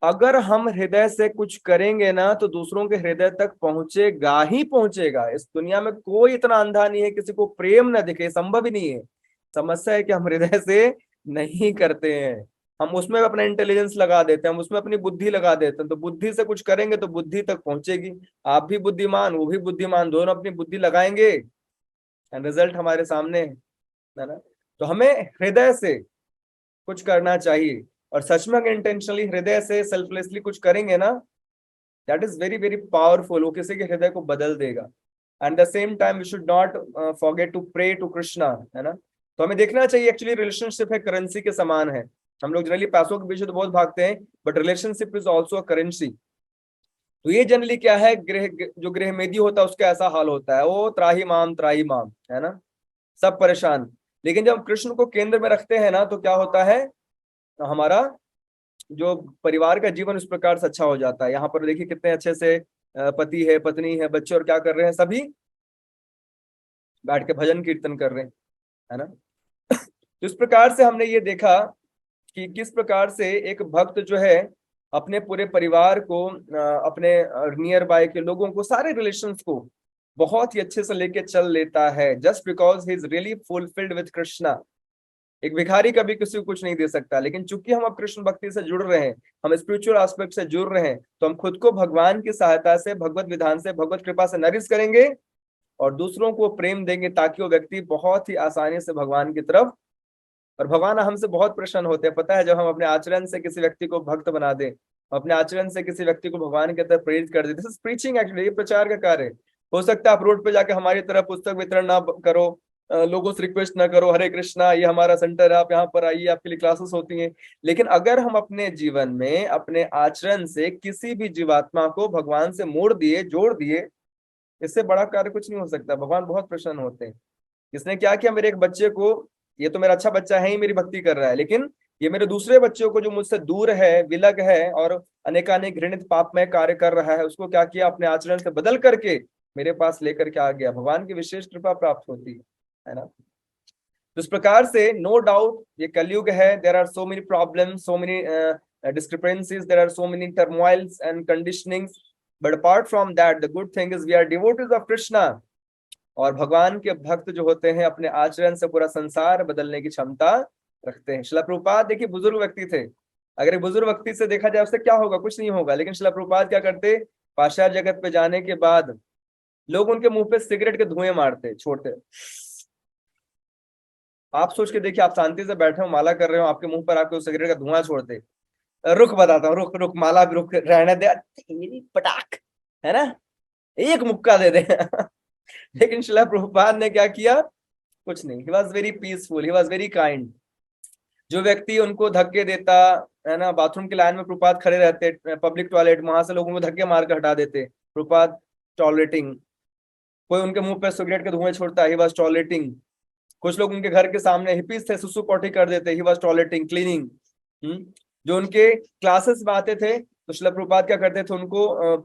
अगर हम हृदय से कुछ करेंगे ना तो दूसरों के हृदय तक पहुंचेगा ही पहुंचेगा। इस दुनिया में कोई इतना अंधा नहीं है किसी को प्रेम ना दिखे, संभव ही नहीं है। समस्या है कि हम हृदय से नहीं करते हैं, हम उसमें अपना इंटेलिजेंस लगा देते हैं, हम उसमें अपनी बुद्धि लगा देते हैं। तो बुद्धि से कुछ करेंगे तो बुद्धि तक पहुंचेगी। आप भी बुद्धिमान, वो भी बुद्धिमान, दोनों अपनी बुद्धि लगाएंगे, रिजल्ट हमारे सामने है ना। तो हमें हृदय से कुछ करना चाहिए, और सच में अगर इंटेंशनली हृदय से सेल्फलेसली कुछ करेंगे ना, that is very very powerful, वो किसी के हृदय को बदल देगा। And the same time we should not forget to pray to Krishna, है ना। तो हमें देखना चाहिए एक्चुअली रिलेशनशिप है करेंसी के समान है। हम लोग जनरली पैसों के पीछे तो बहुत भागते हैं, but relationship is also a currency. तो ये जनरली क्या है, गृह जो गृह मेदी होता है उसका ऐसा हाल होता है, वो त्राही माम, है ना, सब परेशान। लेकिन जब हम कृष्ण को केंद्र में रखते हैं ना, तो क्या होता है, हमारा जो परिवार का जीवन उस प्रकार से अच्छा हो जाता है। यहाँ पर देखिए कितने अच्छे से पति है, पत्नी है, बच्चे, और क्या कर रहे हैं, सभी बैठ के भजन कीर्तन कर रहे हैं, है ना। तो इस प्रकार से हमने ये देखा कि किस प्रकार से एक भक्त जो है अपने पूरे परिवार को, अपने नियर बाय के लोगों को, सारे रिलेशंस को बहुत ही अच्छे से लेके चल लेता है, just because he is really fulfilled with Krishna. एक भिखारी कभी किसी को कुछ नहीं दे सकता, लेकिन चूंकि हम अब कृष्ण भक्ति से जुड़ रहे हैं, हम स्पिरिचुअल एस्पेक्ट से जुड़ रहे हैं, तो हम खुद को भगवान की सहायता से, भगवत विधान से, भगवत कृपा से नरिश करेंगे और दूसरों को प्रेम देंगे, ताकि वो व्यक्ति बहुत ही आसानी से भगवान की तरफ, और भगवान हमसे बहुत प्रसन्न होते हैं, पता है, जब हम अपने आचरण से किसी व्यक्ति को भक्त बना दें, अपने आचरण से किसी व्यक्ति को भगवान की तरफ प्रेरित कर दें। दिस इज प्रीचिंग एक्चुअली, ये प्रचार का कार्य है। हो सकता है आप रोड पे जाके हमारी तरफ पुस्तक वितरण ना करो, लोगों से रिक्वेस्ट ना करो, हरे कृष्णा ये हमारा सेंटर है, आप यहाँ पर आइए, आपके लिए क्लासेस होती हैं, लेकिन अगर हम अपने जीवन में अपने आचरण से किसी भी जीवात्मा को भगवान से मोड़ दिए, जोड़ दिए, इससे बड़ा कार्य कुछ नहीं हो सकता। भगवान बहुत प्रसन्न होते हैं। इसने क्या किया, मेरे एक बच्चे को, ये तो मेरा अच्छा बच्चा है ही, मेरी भक्ति कर रहा है, लेकिन ये मेरे दूसरे बच्चों को जो मुझसे दूर है, विलग है और अनेकानेक घृणित पापमय कार्य कर रहा है, उसको क्या किया, अपने आचरण से बदल करके मेरे पास लेकर के आ गया। भगवान की विशेष कृपा प्राप्त होती है ना। तो इस प्रकार से नो डाउट ये कलयुग है, there are so many problems, so many discrepancies, there are so many turmoils and conditionings, but apart from that the good thing is we are devotees of Krishna, और भगवान के भक्त जो होते हैं अपने आचरण से पूरा संसार बदलने की क्षमता रखते हैं। शिला प्रभुपाद देखिए बुजुर्ग व्यक्ति थे, अगर एक बुजुर्ग व्यक्ति से देखा जाए उससे क्या होगा, कुछ नहीं होगा, लेकिन शिला प्रभुपाद क्या करते, पाश्चात्य जगत पे जाने के बाद लोग उनके मुंह पे सिगरेट के धुएं मारते, छोड़ते। आप सोच के देखिए, आप शांति से बैठे हो, माला कर रहे हो, आपके मुंह पर आपको सिगरेट का धुआं छोड़ते। रुक बताता हूँ, रुक रुक, माला भी रुक, रहने दे, तेरी पटाख, है ना, एक मुक्का दे दे। लेकिन शिला प्रभुपाद ने क्या किया, कुछ नहीं, he was very peaceful, he was very kind. जो व्यक्ति उनको धक्के देता, है ना, बाथरूम की लाइन में प्रभुपाद खड़े रहते, पब्लिक टॉयलेट, वहां से लोगों को धक्के मार कर हटा देते, प्रभुपाद टॉयलेटिंग। कोई उनके मुंह पे सिगरेट के धुएं छोड़ता, ही वॉज टॉयलेटिंग। कुछ लोग उनके घर के सामने हिपीज थे, सुसु पॉटी कर देते, ही वॉज टॉयलेटिंग, क्लीनिंग। जो उनके क्लासेस में आते थे, तो शिला प्रभुपाद क्या करते थे, उनको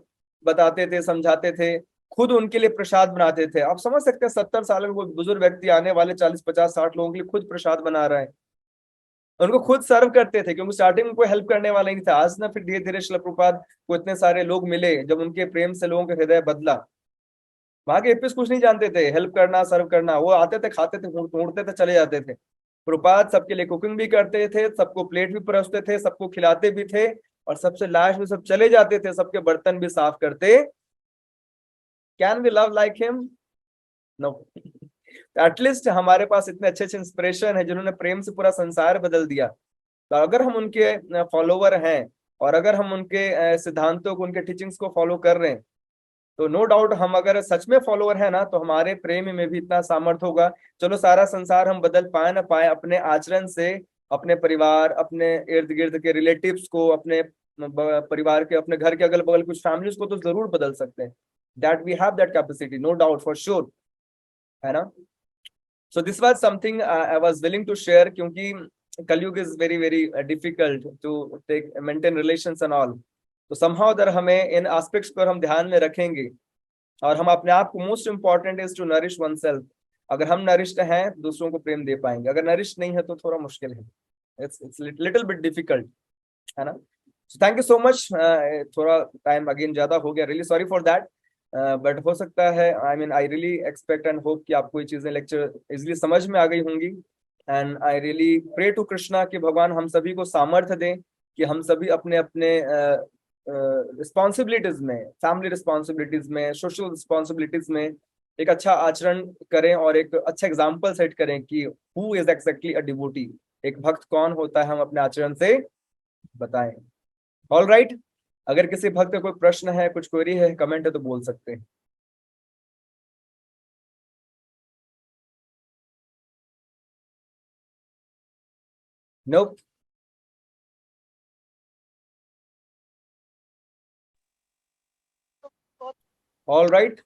बताते थे, समझाते थे, खुद उनके लिए प्रसाद बनाते थे। आप समझ सकते हैं 70 साल में कोई बुजुर्ग व्यक्ति आने वाले 40 50 60 लोगों के लिए खुद प्रसाद बना रहा है, उनको खुद सर्व करते थे, क्योंकि स्टार्टिंग में कोई हेल्प करने वाला ही नहीं था। आज ना फिर धीरे धीरे शिला प्रभुपाद को इतने सारे लोग मिले, जब उनके प्रेम से लोगों का हृदय बदला। वहां के हिप्पीज कुछ नहीं जानते थे हेल्प करना, सर्व करना, वो आते थे, खाते थे, ढूंढते थे, चले जाते थे। प्रभुपाद सबके लिए कुकिंग भी करते थे, सबको प्लेट भी परोसते थे, सबको खिलाते भी थे, और सबसे लास्ट में सब चले जाते थे, सबके बर्तन भी साफ करते। Can we love like him? No. At least हमारे पास इतने अच्छे अच्छे इंस्पिरेशन है जिन्होंने प्रेम से पूरा संसार बदल दिया। तो अगर हम उनके फॉलोवर हैं, और अगर हम उनके सिद्धांतों को, उनके टीचिंग्स को फॉलो कर रहे हैं, तो नो डाउट हम अगर सच में फॉलोवर है ना, तो हमारे प्रेम में भी इतना सामर्थ्य होगा। चलो सारा संसार हम बदल पाए ना पाए, अपने आचरण से अपने परिवार, अपने इर्द गिर्द के रिलेटिव्स को, अपने परिवार के, अपने घर के अगल बगल कुछ फैमिलीज को तो जरूर बदल सकते हैं। That we have that capacity, no doubt, for sure, है ना। So this was something I was willing to share, क्योंकि Kalyug is very very difficult to take maintain relations and all. तो समहाउ अदर हमें इन एस्पेक्ट्स पर हम ध्यान में रखेंगे, और हम अपने आप को, most important is to nourish oneself. अगर हम नरिश्ड हैं, दूसरों को प्रेम दे पाएंगे, अगर नरिश्ड नहीं है तो थोड़ा मुश्किल है, इट्स लिटिल बिट डिफिकल्ट, है ना। So thank you so much. थोड़ा टाइम अगेन ज्यादा हो गया, really sorry for that, but हो सकता है, I mean I really expect and hope कि आपको ये चीजें, लेक्चर इजिली समझ में आ गई होंगी। And I really pray to Krishna कि भगवान हम सभी को सामर्थ्य दें कि हम सभी अपने अपने रिस्पॉन्सिबिलिटीज में, फैमिली रिस्पॉन्सिबिलिटीज में, सोशल रिस्पॉन्सिबिलिटीज में एक अच्छा आचरण करें, और एक अच्छा एग्जाम्पल सेट करें कि who is exactly a devotee, एक भक्त कौन होता है, हम अपने आचरण से बताएं। ऑल राइट, अगर किसी भक्त का कोई प्रश्न है, कुछ क्वेरी है, कमेंट है, तो बोल सकते हैं। Nope. All right.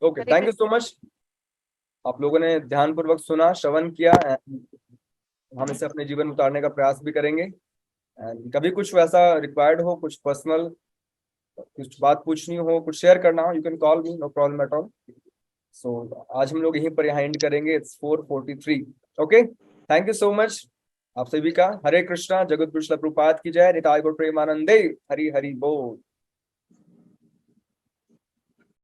Okay. Thank you so much. आप लोगों ने ध्यानपूर्वक सुना, श्रवण किया, हम इसे अपने जीवन में उतारने का प्रयास भी करेंगे। कभी कुछ वैसा रिक्वायर्ड हो, कुछ पर्सनल, कुछ बात पूछनी हो, कुछ शेयर करना हो, you can call me, no problem at all. So आज हम लोग यहीं पर यहाँ एंड करेंगे। It's 4:43। Okay, thank you so much आप सभी का। हरे कृष्णा, जगत कृष्ण प्रभुपाद की जय, निताय गौर प्रेमानंदे, हरि हरि बोल।